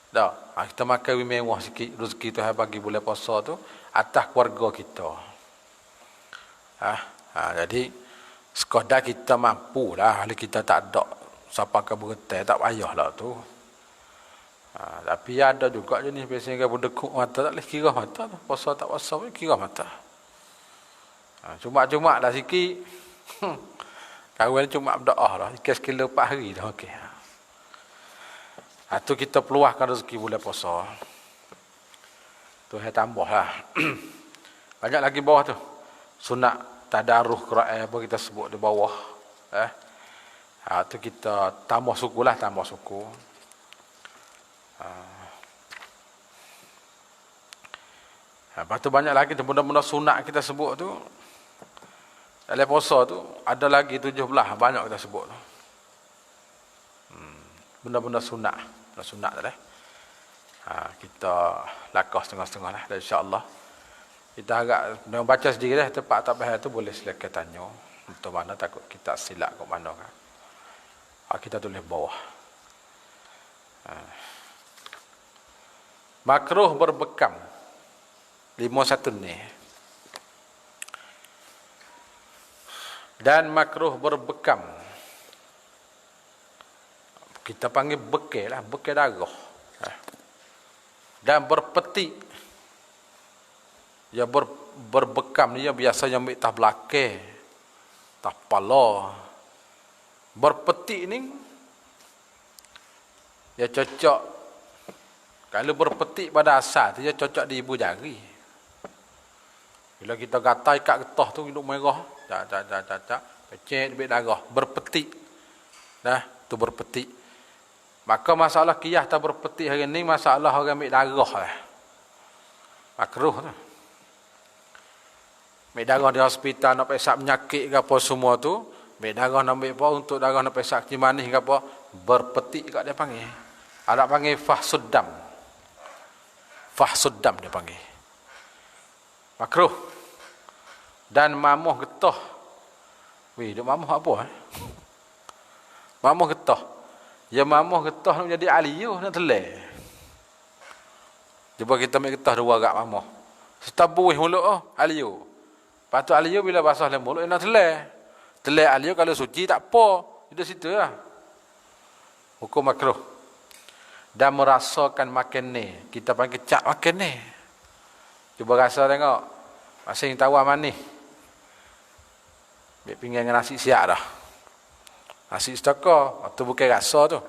Dah, kita makan mewah sikit rezeki Tuhan bagi bulan puasa tu atas keluarga kita. Jadi sekadar kita mampu lah, kalau kita tak ada siapa ke berhutang tak payahlah tu. Tapi ada juga jenis biasanya berdekuk mata tak boleh kira mata tu. Puasa tak puasa pun kira mata. Cuma lah sikit. Kawan cuma berdoa lah. Sekila 4 hari dah okey. Tu kita peluahkan rezeki bulan puasa. Tu saya tambah lah. Banyak lagi bawah tu. Sunat tadaruh Quran apa kita sebut di bawah. Tu kita tambah suku lah, tambah suku. Lepas tu banyak lagi tu benda-benda sunat kita sebut tu. Dalam puasa tu ada lagi 17 banyak kita sebut tu. Benda-benda sunat. Benda sunat tu lah. Kita lakah setengah-setengah lah. Dan insyaAllah kita agak baca sendiri lah. Tempat tak faham tu boleh silakan tanya. Untuk mana takut kita silap ke mana kan. Kita tulis bawah. Makruh berbekam. 51 ni. Dan makruh berbekam. Kita panggil bekal lah, bekal darah. Dan berpetik. Ya berbekam ni biasanya ambil tah belakang, tah kepala. Berpetik ni ya cocok. Kalau berpetik pada asal tu dia cocok di ibu jari. Bila kita gatai kat getah tu hidup merah, cak, pecek ambil darah, berpetik. Tu berpetik. Maka masalah kiyah tak berpetik hari ni masalah orang ambil darah lah. Makruh tu. Ambil darah di hospital nak pesak penyakit ke apa semua tu, ambil darah nak ambil apa untuk darah nak pesak kecil manis ke apa, berpetik kat dia panggil. Ada panggil fahsuddam. Fahsuddam dia panggil. Makruh. Dan mamuh getah. Weh, duk mamuh apa Mamuh getah. Ya mamuh getah nak jadi aliyu nak telai. Cuba kita ambil getah 2 agak mamuh. Setabuih mulut aliyu. Lepas tu aliyu bila basah dalam mulut nak telai. Telai aliyu kalau suci tak apa. Di situ lah. Hukum makruh. Dan merasakan makan ni. Kita panggil cap makan ni. Cuba rasa tengok. Masing tawar manis. Ambil pinggan dengan nasi siap dah. Nasi setaka, itu bukan rasa tu.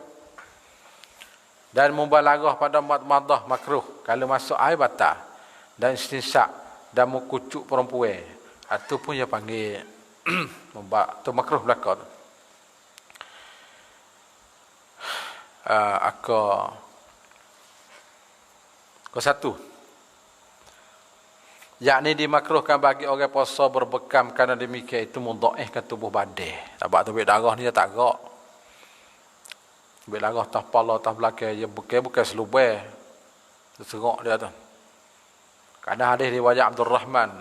Dan mubalarah pada madah makruh. Kalau masuk air batal. Dan istinsak. Dan mukucuk perempuan. Itu pun dia panggil itu makruh belakang tu. Satu. Yakni dimakruhkan bagi orang puasa berbekam kerana demikian itu mudhaifkan tubuh badan. Sebab tu darah ni dia tak gerak. Darah tak kepala tak belakang dia bukan selubai. Terserak dia tu. Karena hadis riwayat Abdul Rahman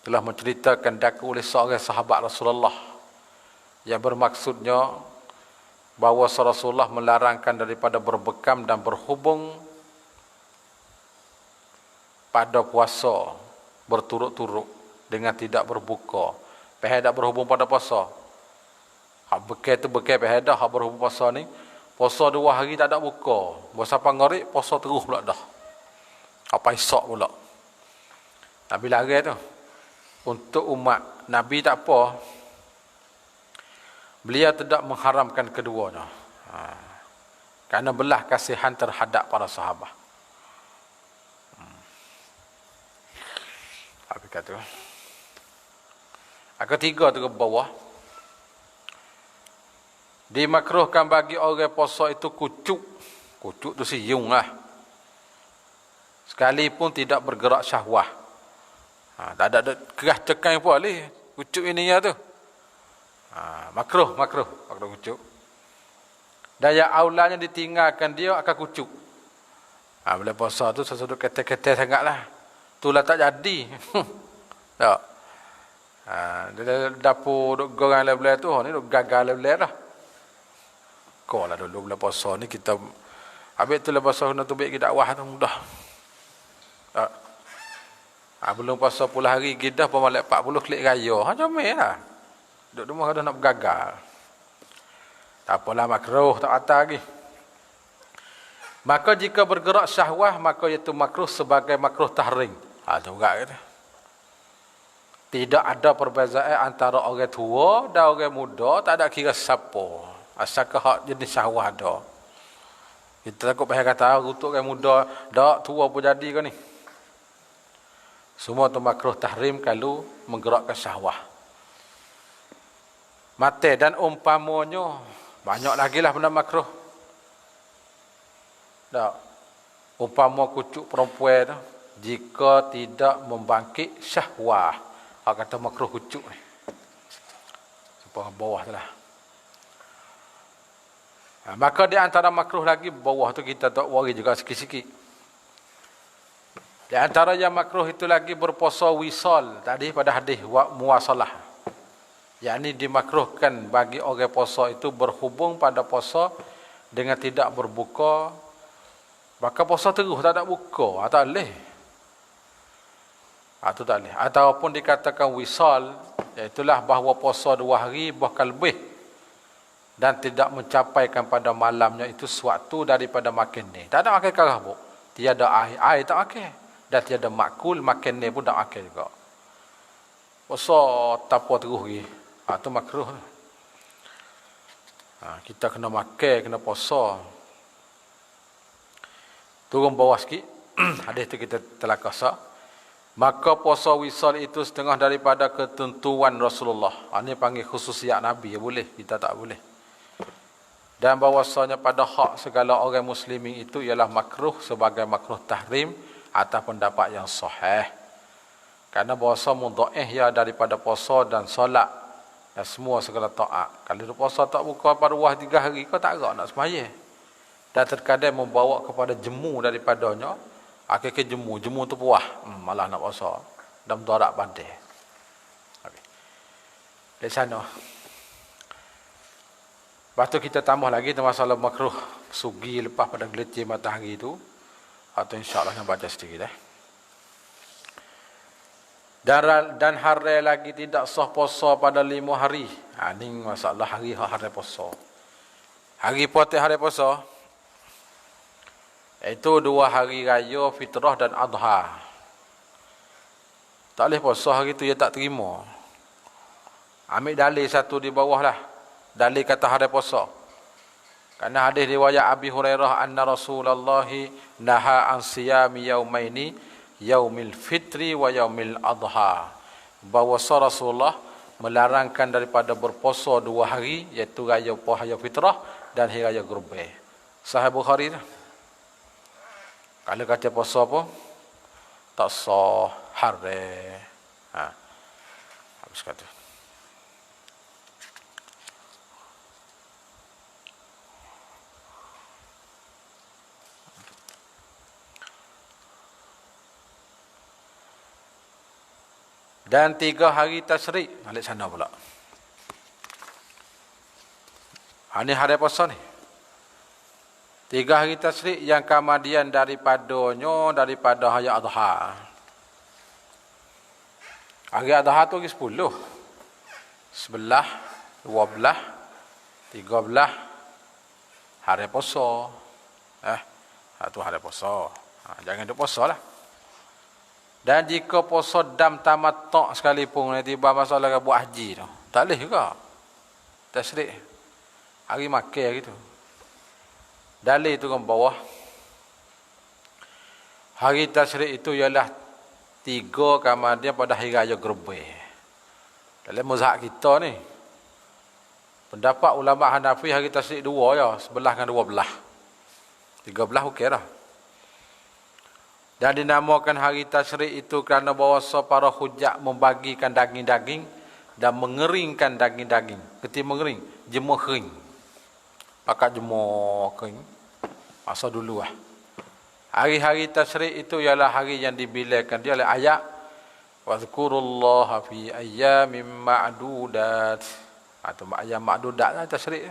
telah menceritakan daku oleh seorang sahabat Rasulullah yang bermaksudnya bahawa Rasulullah melarangkan daripada berbekam dan berhubung pada puasa berturut-turut dengan tidak berbuka. Pihak tak berhubung pada puasa. Hak bekal tu bekal pihak dah, hak berhubung puasa ni puasa 2 hari tak ada buka. Puasa pangarik puasa terus pula dah. Apa esok pula. Nabi larang tu. Untuk umat Nabi tak apa. Beliau tidak mengharamkan keduanya. Kerana belah kasihan terhadap para sahabat. Apa kata? Ketiga tu ke bawah. Dimakruhkan bagi orang puasa itu kucuk. Kucuk tu siung lah. Sekalipun tidak bergerak syahwah. Tak ada kerah cekang pun boleh. Kucuk ini ya tu. Makruh kucuk. Daya aulanya ditinggalkan dia akan kucuk. Bila puasa tu sesudut kata-kata sangatlah. Itulah tak jadi. Tak. Dia dapur duk gorang level tu ni duk gagal level dah. Kau lah dulu bila puasa ni kita habis tu lepas puasa nak tubik ke dakwah tu mudah. Tak. Belum puasa pula hari gidah pun malak 40 klik raya. Comel lah. Duduk rumah dah nak bergagal. Tak apalah makruh tak kata lagi. Maka jika bergerak syahwah maka itu makruh sebagai makruh tahrim. Tu juga kata. Tidak ada perbezaan antara orang tua dan orang muda, tak ada kira siapa. Asalkan hak jenis syahwah ada. Kita takut pihak kata untuk orang muda, dak tua pun jadi ke ni. Semua tu makruh tahrim kalau menggerakkan syahwah. Mate dan umpamanya banyak lagi lah benda makruh. Tak. Umpama kucuk perempuan tu jika tidak membangkit syahwah. Hak kata makruh kucuk ni. Supaya bawah tu lah. Maka di antara makruh lagi bawah tu kita tak worry juga sikit-sikit. Di antara yang makruh itu lagi berpuasa wisal. Tadi pada hadis muwasalah. Yakni dimakruhkan bagi orang puasa itu berhubung pada puasa dengan tidak berbuka. Maka puasa terus tak ada buka. Tak boleh. Itu tak boleh. Ataupun dikatakan wisal. Iaitulah bahawa puasa 2 hari bahkan lebih. Dan tidak mencapaikan pada malamnya itu suatu daripada makan ni. Tak ada makan karah pun. Tiada air. Air tak makan. Dan tiada makul. Makan ni pun tak makan juga. Puasa tanpa terus lagi. Itu makruh. Kita kena makan, kena puasa. Turun bawah sikit. Hadis itu kita telah kasar. Maka puasa wisal itu setengah daripada ketentuan Rasulullah. Ini panggil khususiat Nabi. Ya boleh, kita tak boleh. Dan bahawasanya pada hak segala orang muslimin itu ialah makruh sebagai makruh tahrim atas pendapat yang sahih. Karena puasa mudha'ih ya daripada puasa dan solat. Dan semua segala taat. Kalau puasa tak buka pada 3 hari, kau tak agak nak sembahyang. Dan terkadang membawa kepada jemu daripadanya. Akhirnya jemu tu puah. Malah nak puasa. Dan mudarat banding. Dari sana. Lepas tu kita tambah lagi masalah makruh sugi lepas pada gelincir matahari tu. Atau insyaAllah nak baca sedikit. Dan hari lagi tidak sah puasa pada 5 hari. Ini masalah hari puasa. Hari putih hari puasa. Itu 2 hari raya, fitrah dan adha. Tak boleh puasa hari tu, dia tak terima. Ambil dalil satu di bawah lah. Dalil kata hari puasa. Kerana hadis riwayat Abi Hurairah anna Rasulullah naha an siyami yaumaini yaumil fitri wa yaumil adha. Bahawa Rasulullah melarangkan daripada berpuasa 2 hari, iaitu raya fitrah dan hari raya Qurbeh. Sahih Bukhari dah. Kalau kata puasa apa? Tak sah hari. Habis kata. Dan 3 hari tasyrik. Balik sana pula. Ini hari puasa ni. 3 hari tasyrik yang kemudian daripada hari Adha. Hari Adha tu hari 10. 11, 12, 13 hari puasa. Itu hari puasa. Jangan duk puasa lah. Dan jika puasa dam tamattu' sekalipun tiba masalah buat haji tu, tak boleh juga. Tasyrik. Hari makan gitu. Dalil tu kan bawah. Hari tasyrik itu ialah 3 kemudian pada hari raya Gerbe. Dalam mazhab kita ni, pendapat ulama Hanafi hari tasyrik 2 ya, 11 dengan 12. 13 okey dah. Dan dinamakan hari tasyrik itu kerana bahawasa para hujjah membagikan daging-daging dan mengeringkan daging-daging. Ketika mengering, jemur kering. Pakat jemur kering. Masa dulu lah. Hari-hari tasyrik itu ialah hari yang dibilangkan dia oleh ayat wazkurullaha fi ayyamin ma'dudat. Atau ayam ma'dudat lah tasyrik.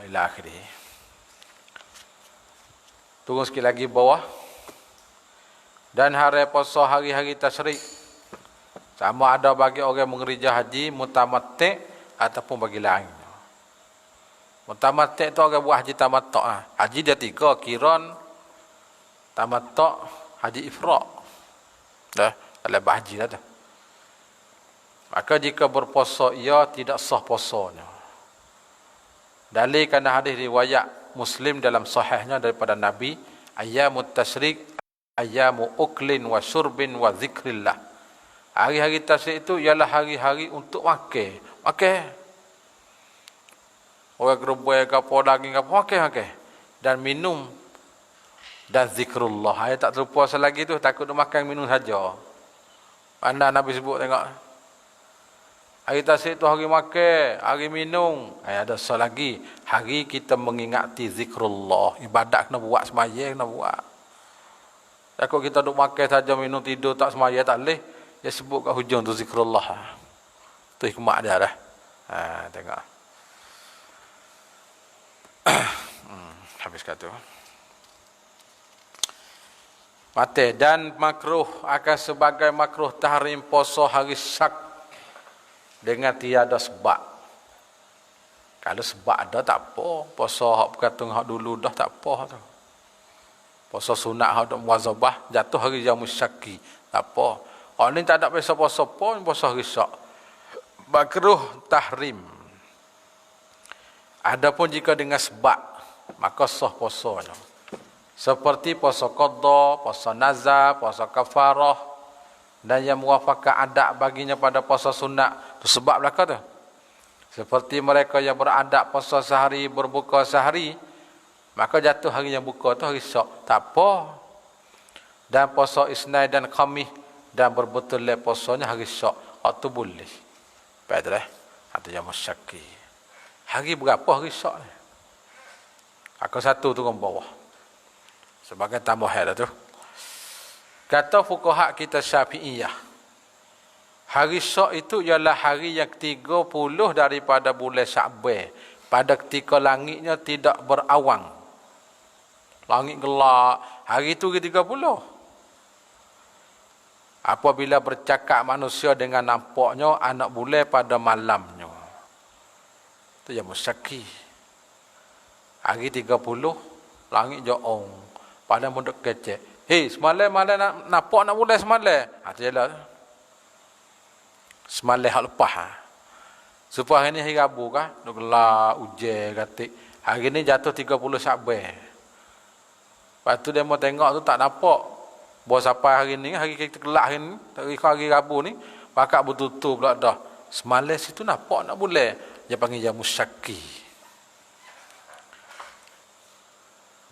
Ila akhirih. Turun sikit lagi bawah. Dan hari puasa hari-hari tasyrik. Sama ada bagi orang mengerja haji mutamatti' ataupun bagi lain. Mutamatti' tu orang buat haji tamattu'. Haji dia 3, qiran, tamattu', haji ifrad. Dah, dalam haji dah tu. Maka jika berpuasa ia tidak sah puasanya. Dalil kerana hadis riwayat Muslim dalam sahihnya daripada Nabi, ayyamut tasyrik ayyamu uklin wa syurbin wa zikrillah. Hari-hari tasyrik itu ialah hari-hari untuk makan. Makan. Orang gerebai ke apa, daging ke apa, makan. Dan minum. Dan zikrullah. Saya tak terpuasa lagi tu, takut dia makan minum saja. Pandai Nabi sebut tengok. Hari tasyrik tu hari makan, hari minum. Ada satu lagi, hari kita mengingati zikrullah. Ibadat kena buat, semaya kena buat. Takut kita duk makan saja, minum, tidur, tak semaya, tak boleh. Dia sebut kat hujung tu zikrullah. Tu hikmah dia dah. Tengok. Habis kata. Mati. Dan makruh akan sebagai makruh tahrim puasa hari syak dengan tiada sebab. Kalau sebab ada tak apa. Puasa hak berkatung hak dulu dah tak apa tu. Puasa sunat hak duk muwazabah jatuh hari yaumul syaki. Tak apa. Hak ni tak ada puasa pun puasa hari syak. Makruh tahrim. Adapun jika dengan sebab maka sah puasanya. Seperti puasa qada, puasa nazar, puasa kafarah dan yang muwafaqah adat baginya pada puasa sunat. Sebab belaka tu. Seperti mereka yang beradab puasa sehari, berbuka sehari, maka jatuh hari yang buka tu hari syak. Tak apa. Dan puasa Isnin dan Khamis dan berbetul puasanya hari syak. Hak tu boleh. Baik dah. Atau yang musyaki. Hari berapa hari syak ni? Aku satu turun bawah. Sebagai tambahan dah tu. Kata fuqaha kita Syafi'iyah. Hari syak itu ialah hari yang 30 daripada bulan Sya'ban. Pada ketika langitnya tidak berawang. Langit gelap. Hari itu ke-30. Apabila bercakap manusia dengan nampaknya anak bulan pada malamnya. Itu yang musyaki. Hari 30, langit joong. Pada munduk kecek. Hei, semalam malam nampak nak bulan semalam. Itu jelas. Semalam hak lepas. Supaya hari ni hari Rabu kah? Duk gelap, hujan, katik. Hari ni jatuh 30 Sya'ban. Lepas tu dia mau tengok tu tak nampak. Bawa sampai hari ni, hari kita kelak hari ni, hari Rabu ni, pakak bertutup pula dah. Semalam situ nampak nak bulan. Dia panggil yang musyaki.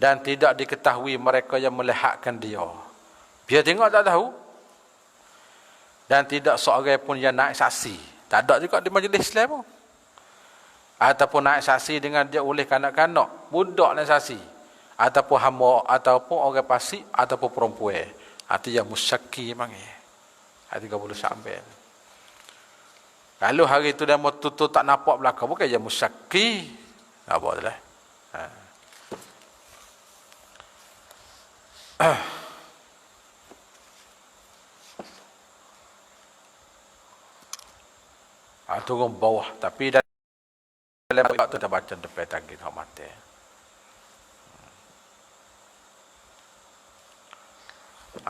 Dan tidak diketahui mereka yang melihatkan dia. Biar tengok tak tahu. Dan tidak seorang pun yang naik saksi. Tak ada juga di majlis Islam pun. Ataupun naik saksi dengan dia oleh kanak-kanak. Budak naik saksi. Ataupun hamba, ataupun orang pasik, ataupun perempuan. Itu yang musyaki panggil. Hari 30 Sya'ban. Kalau hari itu dia mau tutup tak nampak belakang, bukan je musyaki. Apa tu lah. Turun bawah. Tapi dalam waktu kita baca depan tangki tak mati.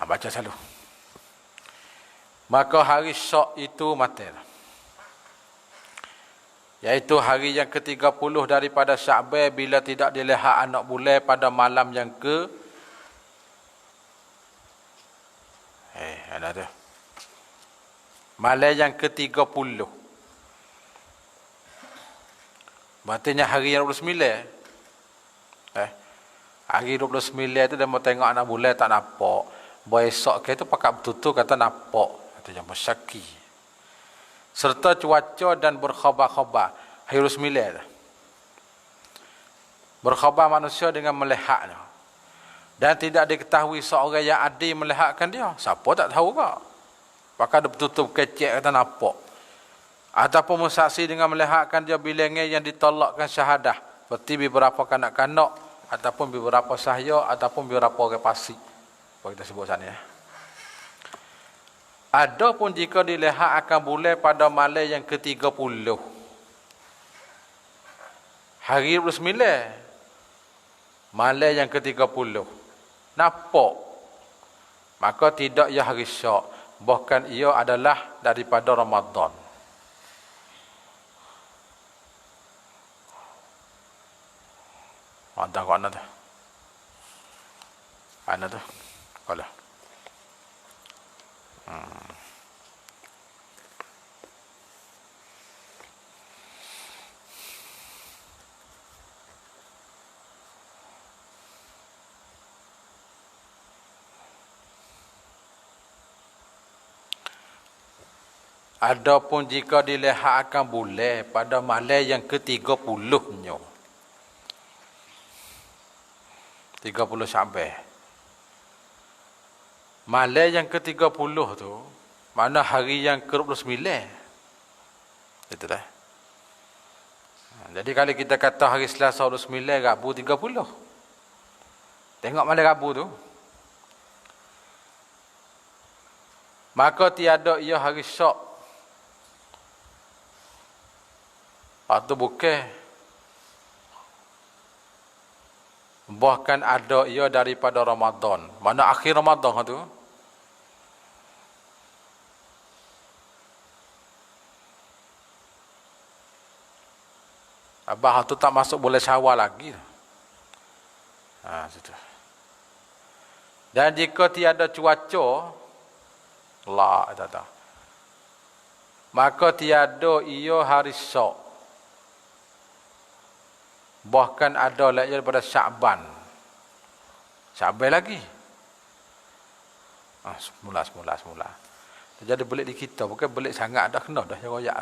Baca selalu. Maka hari Syak itu mati. Iaitu hari yang ke-30 daripada Sya'ban bila tidak dilihat anak bulan pada malam yang ada tu. Malam yang ke-30. Maksudnya hari yang 29. Hari 29 tu dia mau tengok anak bulan tak nampak. Besok ke tu pakat betul-betul kata nampak. Kata yang masyaki. Serta cuaca dan berkhabar-khabar. Hari 29 tu. Berkhabar manusia dengan melihatnya. Dan tidak diketahui seorang yang adil melihatkan dia. Siapa tak tahu kak. Pakat betul-betul kecek kata nampak. Ataupun mensaksi dengan melihatkan dia bilangan yang ditolakkan syahadah. Seperti beberapa kanak-kanak. Ataupun beberapa sahaya. Ataupun beberapa orang pasik. Apa kita sebut sana ya. Adapun jika dilihat akan bulan pada malam yang ke-30. Hari 29. Malam yang ke-30. Nampak. Maka tidak ia hari Syak. Bahkan ia adalah daripada Ramadan. Ada kat mana tu? Mana tu? Kalau. Adapun jika dilihat akan bulan pada malam yang ke-30-nya. 30 Sya'ban. Malam yang ke-30 tu, mana hari yang ke-29. Itulah. Jadi kalau kita kata hari Selasa 29, Rabu 30. Tengok malam Rabu tu. Maka tiada ia hari Syak. Atau bukan. Bahkan ada ia daripada Ramadan. Mana akhir Ramadan tu? Abah tu tak masuk boleh Syawal lagi. Situ. Dan jika tiada cuaca, tak. Maka tiada ia hari Syak. Bahkan ada lagi daripada Sya'ban. Sya'ban lagi. Semula. Jadi belik di kita. Bukan belik sangat dah kena dah. Yang royak.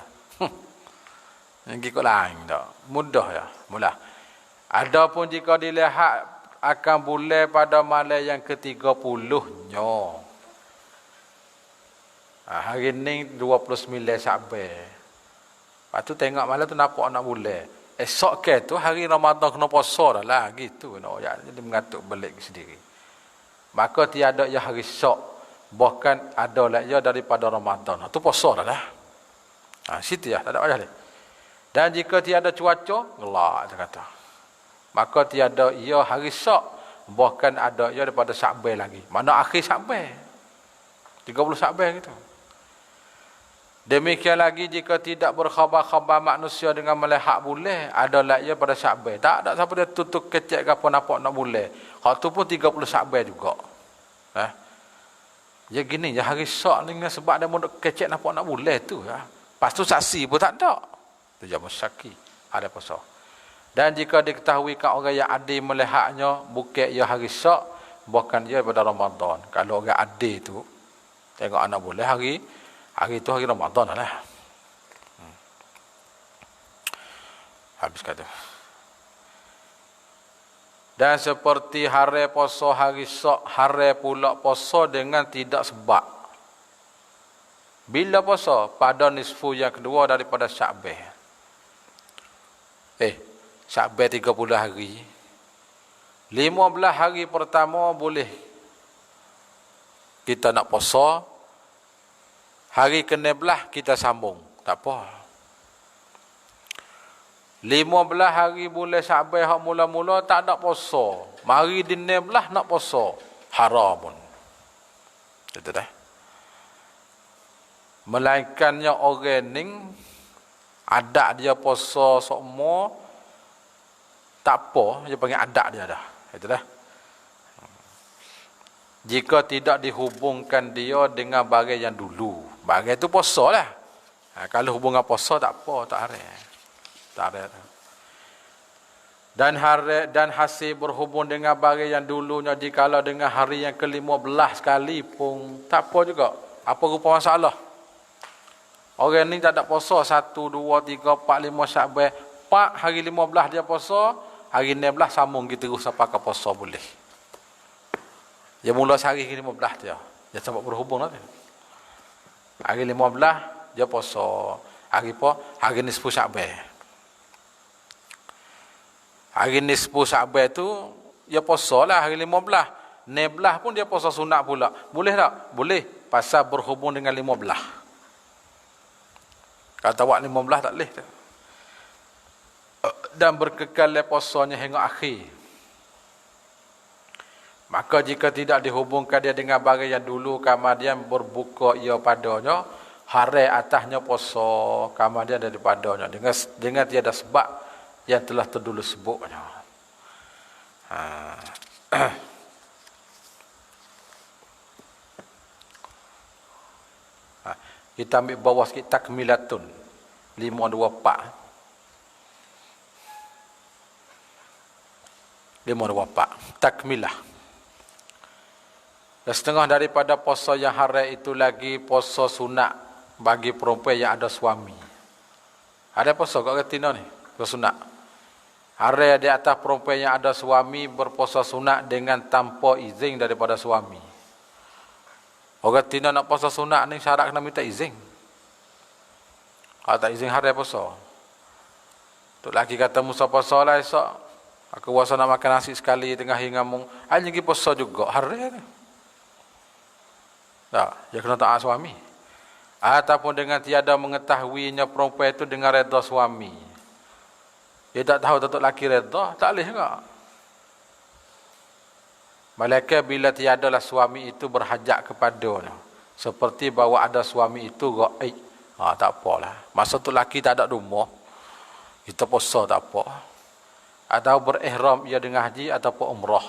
Yang ikut lain dah. Mudah ya. Mula. Adapun jika dilihat akan bulan pada malam yang ke-30-nya. Hari ni 29 Sya'ban. Lepas tu tengok malam tu nampak anak bulan. Esok ke tu hari Ramadan kena puasa dah lah gitu ya, jadi mengatuk balik sendiri. Maka tiada ya hari Syak, bahkan ada lah ya daripada Ramadan. Tu puasa dah lah. Situ ya, tak ada wajah ni. Dan jika tiada cuaca, gelak dia kata. Maka tiada ia hari Syak, bahkan ada ia daripada Sya'ban lagi. Mana akhir Sya'ban? 30 Sya'ban gitu. Demikian lagi jika tidak berkhabar-khabar manusia dengan melihat bulan, adalah ia pada Sya'ban. Tak ada siapa dia tutup kecek ke apa nampak nak bulan. Hak tu pun 30 Sya'ban juga. Ya gini, ya hari Syak ni sebab dia mau kecek nampak nak bulan tu. Lepas tu saksi pun tak ada. Tu jamu syaki. Ada puasa. Dan jika diketahui kan orang yang adil melihatnya, bukan ia hari Syak, bahkan ia pada Ramadan. Kalau orang adil tu, tengok anak bulan hari itu hari Ramadan lah. Habis kata. Dan seperti hari puasa hari Syak, hari pula puasa dengan tidak sebab. Bila puasa? Pada nisfu yang kedua daripada Sya'ban. Sya'ban 30 hari. 15 hari pertama boleh kita nak puasa. Hari ke-16 kita sambung. Tak apa. 15 hari bulan Sya'ban hak mula-mula tak nak puasa. Mari di 16 nak puasa. Haram pun. Itu dah. Melainkannya orang ni adat dia puasa semua tak apa, dia panggil adat dia dah. Itu dah. Jika tidak dihubungkan dia dengan barang yang dulu, barang itu puasa lah. Kalau hubungan puasa tak apa, tak haram. Tak ada. Dan hasil berhubung dengan barang yang dulunya jikalau dengan hari yang ke-15 sekali pun tak apa juga. Apa rupa masalah? Orang ni tak ada puasa 1, 2, 3, 4, 5 Sya'ban. 4 hari 15 dia puasa, hari 16 sambung kita terus sampai ke puasa boleh. Dia mula sehari ke-15 dia. Dia sampai berhubung lah. Hari 15 dia puasa. Hari apa? Hari nisfu Sya'ban. Hari nisfu Sya'ban tu dia puasa lah hari 15. 16 pun dia puasa sunat pula. Boleh tak? Boleh. Pasal berhubung dengan 15. Kata awak 15 tak boleh. Dan berkekal puasanya hingga akhir. Maka jika tidak dihubungkan dia dengan barang yang dulu kemudian berbuka ia padanya, hari atasnya puasa kemudian daripadanya dengan tiada sebab yang telah terdulu sebutnya. Kita ambil bawah sikit takmilatun 524 takmilah. Dan setengah daripada puasa yang haram itu lagi puasa sunat bagi perempuan yang ada suami. Ada puasa kat Ketina ni, puasa sunat. Haram di atas perempuan yang ada suami berpuasa sunat dengan tanpa izin daripada suami. Orang Tina nak puasa sunat ni syarat kena minta izin. Kalau tak izin haram puasa. Tok laki kata Musa puasa lah esok. Aku puasa nak makan nasi sekali tengah hari ngamung. Hanya pergi puasa juga. Haram ni. Tak, dia kena taat suami. Ataupun dengan tiada mengetahuinya perempuan itu dengan redha suami. Dia tak tahu tok laki redha, tak boleh juga. Malaikat bila tiadalah suami itu berhajat kepadanya. Seperti bahawa ada suami itu gaib. Tak apalah. Masa tu laki tak ada rumah. Kita puasa tak apa. Atau berihram ia dengan haji ataupun umrah.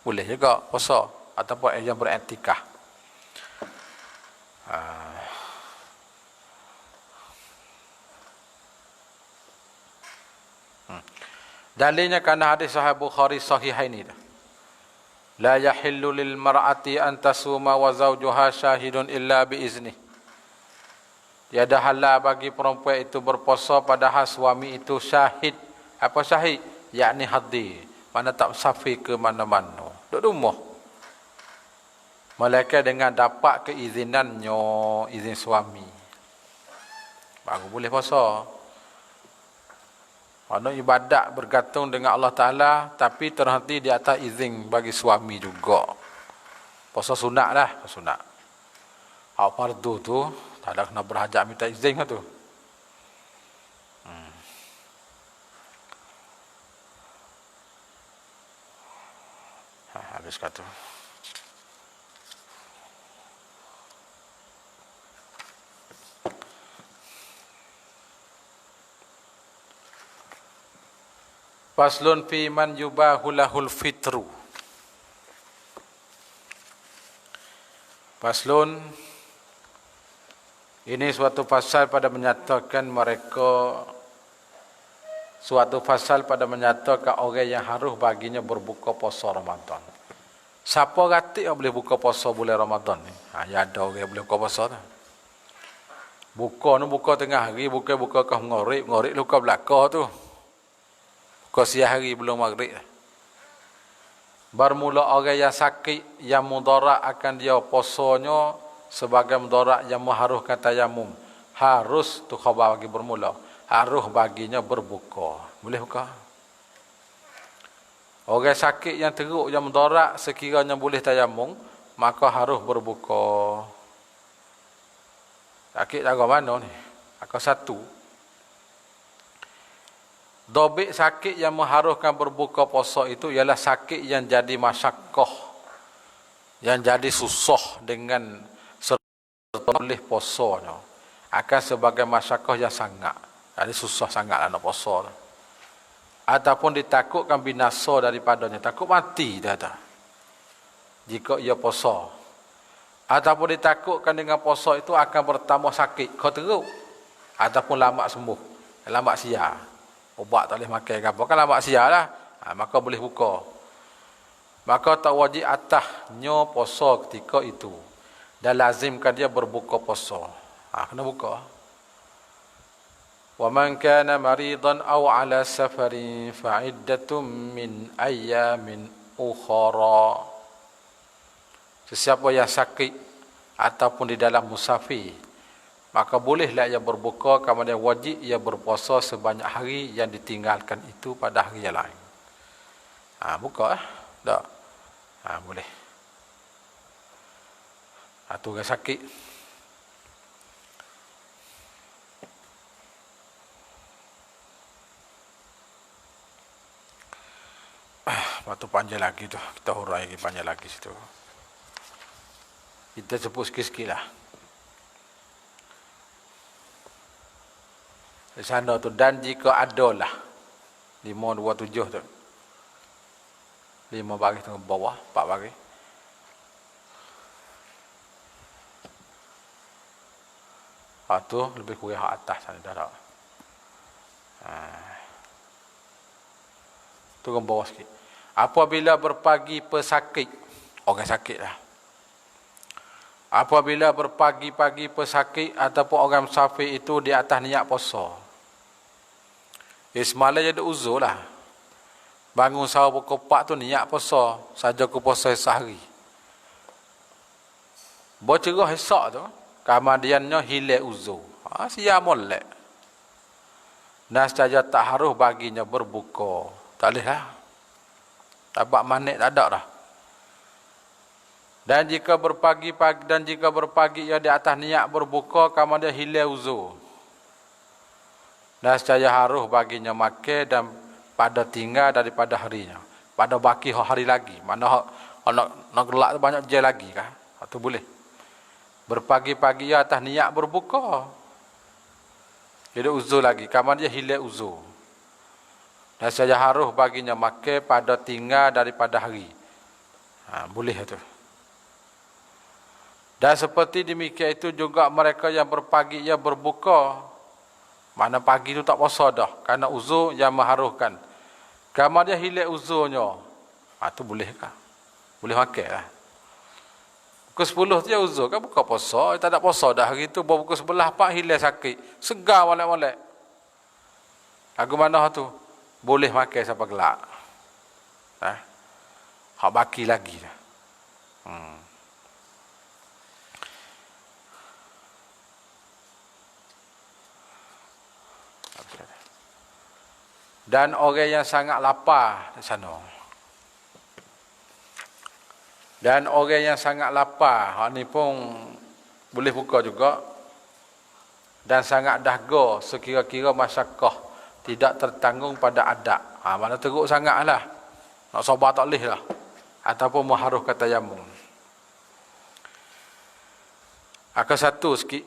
Boleh juga puasa. Ataupun ia beriktikaf. Dalilnya kerana hadis Sahih Bukhari Sahihain ini. La yahillu lil mar'ati an tasuma wa zawjuha syahidun illa bi izni. Tiada halal bagi perempuan itu berpuasa padahal suami itu syahid. Apa syahid? Yakni hadir. Mana tak musafir ke mana-mana. Duduk rumah. Malaikat dengan dapat keizinannya, izin suami. Baru boleh puasa. Mana ibadat bergantung dengan Allah Ta'ala, tapi terhenti di atas izin bagi suami juga. Puasa sunat lah, sunat. Hak fardu tu, tak ada kena berhajat minta izin lah tu. Habis kata. Faslun fi man yubahu lahul fitru. Faslun, ini suatu pasal pada menyatakan mereka, suatu pasal pada menyatakan orang yang harus baginya berbuka puasa Ramadan. Siapa kata yang boleh buka puasa bulan Ramadan ni? Ya ada orang yang boleh buka puasa tu. Buka ni buka tengah hari, buka kau ngorek luka belakang tu. Buka siang hari belum maghrib. Bermula orang yang sakit, yang mudarat akan dia puasanya sebagai mudarat yang mengharuhkan tayamum. Harus tu khabar bagi bermula. Harus baginya berbuka. Boleh buka? Orang sakit yang teruk yang mudarat sekiranya boleh tayamum, maka harus berbuka. Sakit lagu mana ni? Maka satu. Dobit sakit yang mengharuskan berbuka puasa itu ialah sakit yang jadi masyakkah, yang jadi susah dengan serta boleh puasanya. Akan sebagai masyakkah yang sangat. Jadi susah sangatlah nak puasa. Ataupun ditakutkan binasa daripadanya. Takut mati dah tak. Jika ia puasa. Ataupun ditakutkan dengan puasa itu akan bertambah sakit. Kau teruk. Ataupun lama sembuh. Lama siar. Ubat tak boleh makan ke apa. Kan lama siar lah. Maka boleh buka. Maka tak wajib atasnya puasa ketika itu. Dan lazimkan dia berbuka puasa. Kena buka. وَمَنْ كَانَ مَرِيضًا أَوْ عَلَى سَفَرٍ فَعِدَّةٌ مِّنْ أَيَّامٍ أُخَرَى. Sesiapa yang sakit ataupun di dalam musafir, maka bolehlah ia berbuka, kemudian wajib ia berpuasa sebanyak hari yang ditinggalkan itu pada hari yang lain. Buka tak? Boleh. Tu orang sakit. Waktu panjang lagi tu. Kita hurai lagi panjang lagi situ. Kita sebut sikit-sikit lah. Di sana tu. Dan jika adalah 527 tu. 5 baris tengah bawah. 4 baris. Tu lebih kurang hak atas sana dah tak. Turun bawah sikit. Apabila berpagi pesakit. Orang sakit lah. Apabila berpagi-pagi pesakit ataupun orang musafir itu di atas niat puasa. Semalam jadi uzur lah. Bangun sahur pukul 4 tu niat puasa. Saja aku puasa sehari. Bercerah esok tu. Kemudiannya hilang uzur. Siap molek. Dan saja tak harus baginya berbuka. Tak boleh lah. Tabak manik tak ada dah. Dan jika berpagi ia di atas niat berbuka, kemudian hilang uzur. Dan secara harus baginya makan dan pada tinggal daripada harinya. Pada baki hari lagi. Mana nak gelak banyak je lagi kan? Itu boleh. Berpagi-pagi ia atas niat berbuka. Jadi uzur lagi. Kemudian hilang uzur. Dan saja harus baginya makan pada tinggal daripada hari. Boleh itu. Dan seperti demikian itu juga mereka yang berpagi ia berbuka. Mana pagi itu tak puasa dah. Kerana uzur yang mengharuhkan. Kemudian hilang uzurnya. Itu bolehkah? Boleh makan lah. Pukul 10 tu je uzur kan buka puasa. Tak ada puasa dah hari itu. Baru pukul 11 pak hilang sakit. Segar molek-molek. Lagu mana tu? Boleh makan sampai gelap. Hak baki lagi dah. Dan orang yang sangat lapar di sana. Dan orang yang sangat lapar, hak ni pun boleh buka juga. Dan sangat dahaga sekira-kira masyakkah tidak tertanggung pada adat. Mana teruk sangatlah. Nak sabar tak boleh lah. Ataupun mengharuhkan tayamum. Akan satu sikit.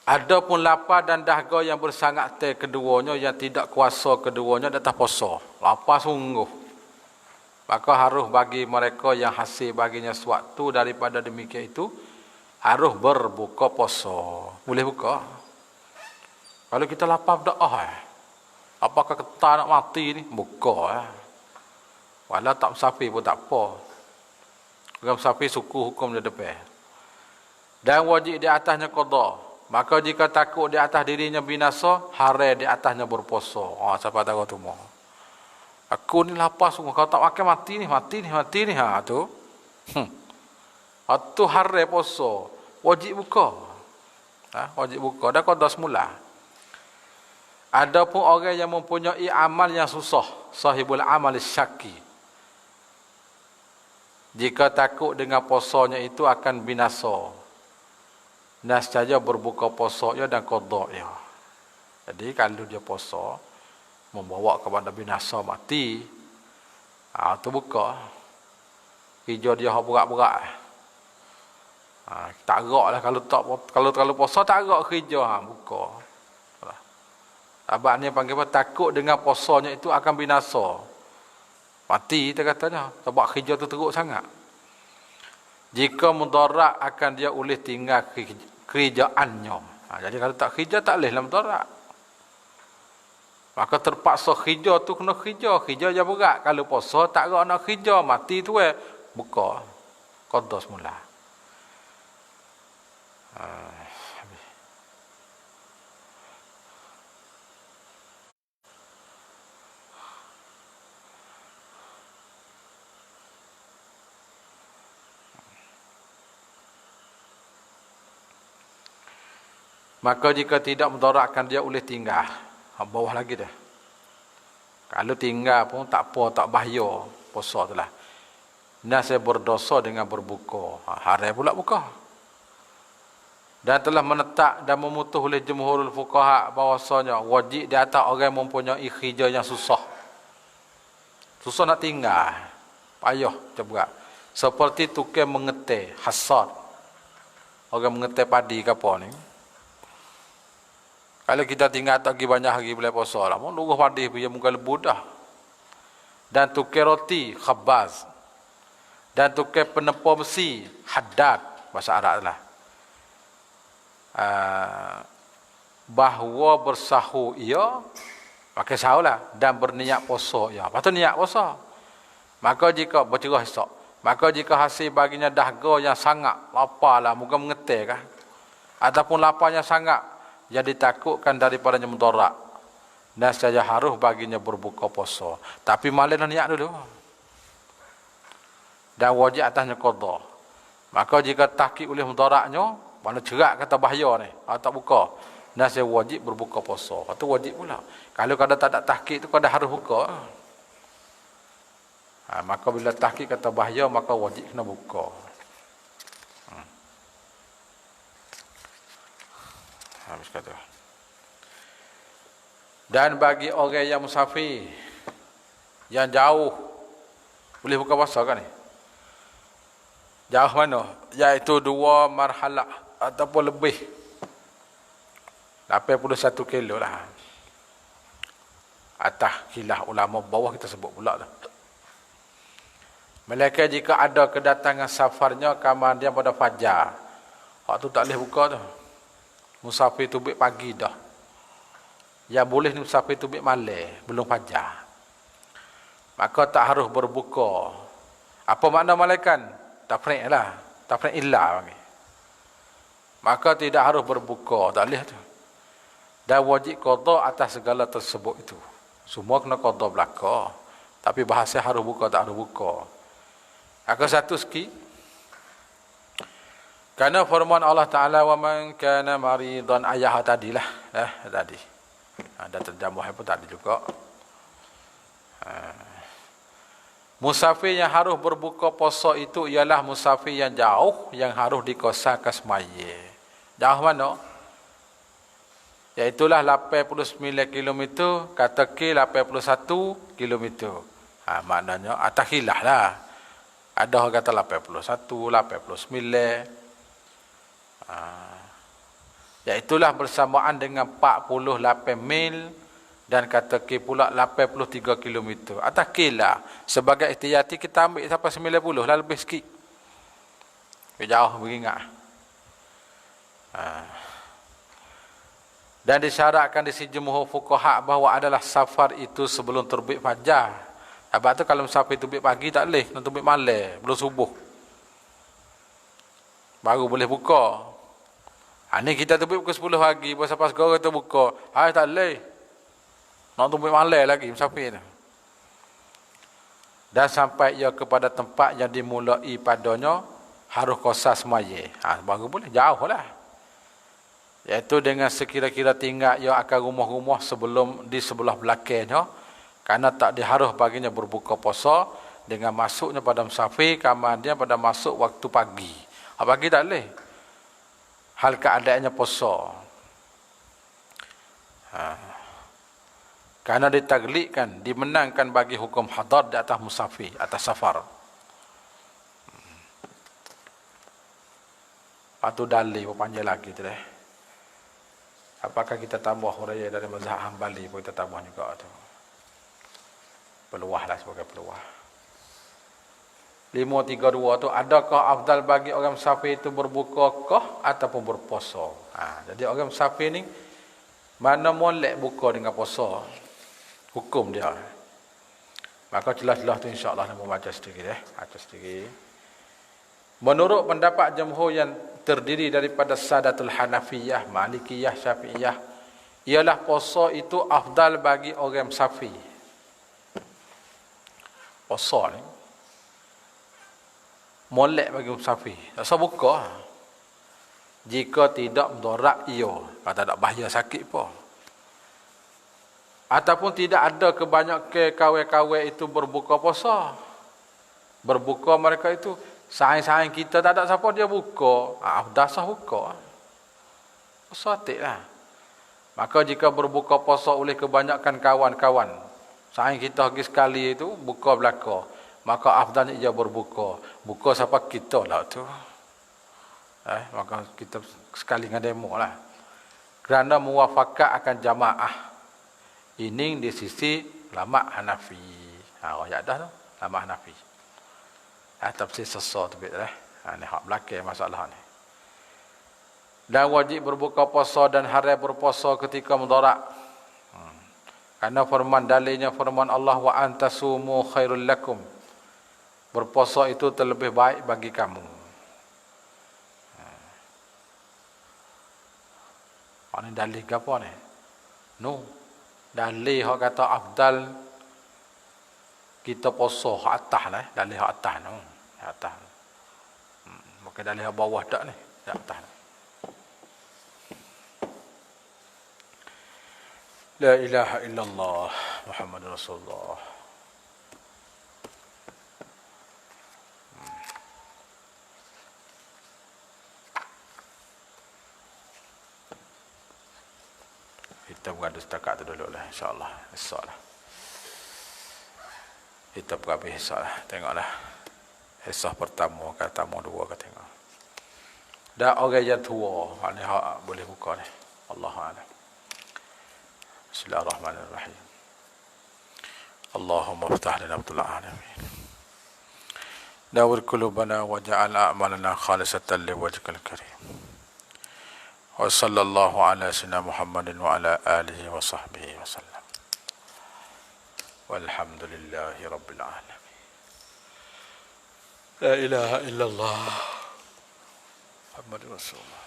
Ada pun lapar dan dahaga yang bersangat keduanya, yang tidak kuasa keduanya di atas puasa. Lapar sungguh. Maka harus bagi mereka yang hasil baginya suatu daripada demikian itu, harus berbuka puasa. Boleh buka? Kalau kita lapar berdoa, apakah kita nak mati ni? Buka. Walau tak musafir pun tak apa. Orang musafir suku hukum di depan. Dan wajib di atasnya qada. Maka jika takut di atas dirinya binasa, haram di atasnya berpuasa. Siapa tahu tu mau. Aku ni lapar sungguh. Kalau tak makan mati ni. Tu. Atau hari puasa, wajib buka. Wajib buka. Dah qada semula. Ada pun orang yang mempunyai amal yang susah. Sahibul amal syaki. Jika takut dengan puasanya itu akan binasa. Nescaya berbuka puasanya dan qadanya. Jadi kalau dia puasa, membawa kepada binasa mati, itu buka. Hijau dia berat-berat. Tak gerak lah kalau puasa tak gerak hijau buka. Abang ni panggil apa? Takut dengan puasanya itu akan binasa. Mati kita katanya. Sebab hijau tu teruk sangat. Jika mudarat akan dia boleh tinggal kerjaannya. Jadi kalau tak hijau tak boleh lah mudarat. Maka terpaksa hijau tu kena hijau. Hijau je berat. Kalau puasa tak gerak nak hijau. Mati tu buka. Qada semula. Maka jika tidak mudaratkan dia boleh tinggal. Bawah lagi dah. Kalau tinggal pun tak apa, tak bahaya puasa tu lah. Saya berdosa dengan berbuka. Hari pula buka. Dan telah menetap dan memutus oleh jumhurul fuqaha bahawasanya wajib di atas orang mempunyai hijau yang susah. Susah nak tinggal. Payah cepat. Seperti tukang mengetik hasad. Orang mengetik padi ke apa ni. Kalau kita tinggal tak lagi banyak hari boleh puasa lah. Mau nunggu padi punya muka lebu dah. Dan tukang roti khabaz. Dan tukang penepur besi haddad. Bahasa Arab lah. Bahawa bersahur ia pakai sahur lah. Dan berniat puasa ia. Lepas tu niat puasa. Maka jika bercerah esok. Maka jika hasil baginya dahaga yang sangat lapar lah. Muka mengetik kah. Ataupun laparnya sangat. Jadi takutkan daripadanya mudarat. Dan saja harus baginya berbuka puasa. Tapi malam niat dulu. Dan wajib atasnya qada. Maka jika tahqiq oleh mudaratnya, mana cerak kata bahaya ni. Tak buka. Dan saya wajib berbuka puasa. Itu wajib pula. Kalau kada tak ada tahqiq tu kada harus buka. Maka bila tahqiq kata bahaya, maka wajib kena buka. Habis kata. Dan bagi orang yang musafir yang jauh boleh buka puasa kan ni? Jauh mana? Iaitu 2 marhalah ataupun lebih. 81 kilo lah. Atas khilaf ulama bawah kita sebut pula dah. Melainkan jika ada kedatangan safarnya kemudian pada fajar. Hak tu tak boleh buka tu. Musafir tubik pagi dah. Yang boleh ni musafir tubik malam, belum fajar. Maka tak harus berbuka. Apa makna malaikan? Tafriq lah. Tafriq illa panggil. Maka tidak harus berbuka. Tak boleh tu. Dan wajib qada atas segala tersebut itu. Semua kena qada belaka. Tapi bahasa harus buka, tak harus buka. Akan satu sikit. Karena firman Allah Ta'ala wa man kana maridan ayah tadilah. Tadi. Ada terjemah pun tadi juga. Musafir yang harus berbuka puasa itu ialah musafir yang jauh yang harus dikosakan semaya. Jauh mana? Iaitulah 89 km kata ke 81 km. Maknanya atas khilaf lah. Ada orang kata 81, 89. Iaitulah bersamaan dengan 48 mil dan kata ke pula 83 km. Atas ke lah. Sebagai ihtiyati kita ambil sampai 90 lah lebih sikit. Jauh beringat. Dan disyaratkan di sisi jumhur fuqaha bahawa adalah safar itu sebelum terbit fajar. Sebab tu kalau musafir terbit pagi tak boleh, nak terbit malam, belum subuh. Baru boleh buka. Ni kita terbit pukul 10 pagi, pas segera kita buka. Tak boleh. Nak terbit malam lagi musafir tu. Dan sampai ia kepada tempat yang dimulai padanya harus kosa semaya. Baru boleh, jauh lah. Iaitu dengan sekira-kira tinggal ia akan rumah-rumah sebelum di sebelah belakangnya, kerana tak diharus baginya berbuka puasa dengan masuknya pada musafir, kemudian pada masuk waktu pagi. Pagi tak boleh. Hal keadaannya puasa. Kerana ditaglikkan, dimenangkan bagi hukum hadar di atas musafir, atas safar. Patu dalil panjang lagi tu deh. Apakah kita tambah huraya dari mazhab Hambali pun kita tambah juga tu. Peluah lah sebagai peluah. 532 tu, adakah afdal bagi orang musafir itu berbuka kah ataupun berpuasa? Jadi orang musafir ni mana molek buka dengan puasa, hukum dia. Maka jelas-jelas tu insya-Allah nak membaca sedikit baca sedikit. Menurut pendapat jumhur yang terdiri daripada Sadatul Hanafiyah, Malikiyah, Syafi'iyah, ialah puasa itu afdal bagi orang musafir. Puasa ni molek bagi musafir. Tak usah buka. Jika tidak mudarat ia, kata tak bahaya sakit pun. Ataupun tidak ada kebanyakan kawan-kawan itu berbuka puasa. Berbuka mereka itu saing-saing kita tak ada siapa dia buka. Dah sah buka. Puasa lah. Maka jika berbuka puasa oleh kebanyakan kawan-kawan, saing kita pergi sekali itu buka belaka, maka afdalnya ia berbuka. Buka siapa kita lah tu. Maka kita sekali dengan demo lah. Kerana muwafakat akan jamaah. Ini di sisi ulama Hanafi. Ayat dah tu, ulama Hanafi. Tafsir sesat tu betul ni hak belakang masalah ni. Dan wajib berbuka puasa dan hari berpuasa ketika mudarat. Karena firman dalilnya firman Allah, wa antasumu khairul lakum. Berpuasa itu terlebih baik bagi kamu. Ini dalil ke apa ni? Dalil hak kata afdal kita puasa hak atas lah. Dalil hak atas ni. Atas. Bukan dalil hak bawah tak ni. Hak atas ni. La ilaha illallah Muhammad Rasulullah. Kita berada setakat tu dulu lah, insyaAllah. Esok lah. Kita berhabis esok lah. Tengoklah. Esok pertama ke tamu dua ke tengok. Dan orang yang tua, ni hak boleh buka ni. Allahu'alam. Bismillahirrahmanirrahim. Allahumma ftah lana Abdul Alamin. Dawir qulubana waj'al a'malana khalisatan liwajhikal karim. Wa sallallahu ala sayyidina Muhammadin wa ala alihi wa sahbihi wa sallam. Walhamdulillahi rabbil alamin. La ilaha illallah Muhammadur Rasulullah.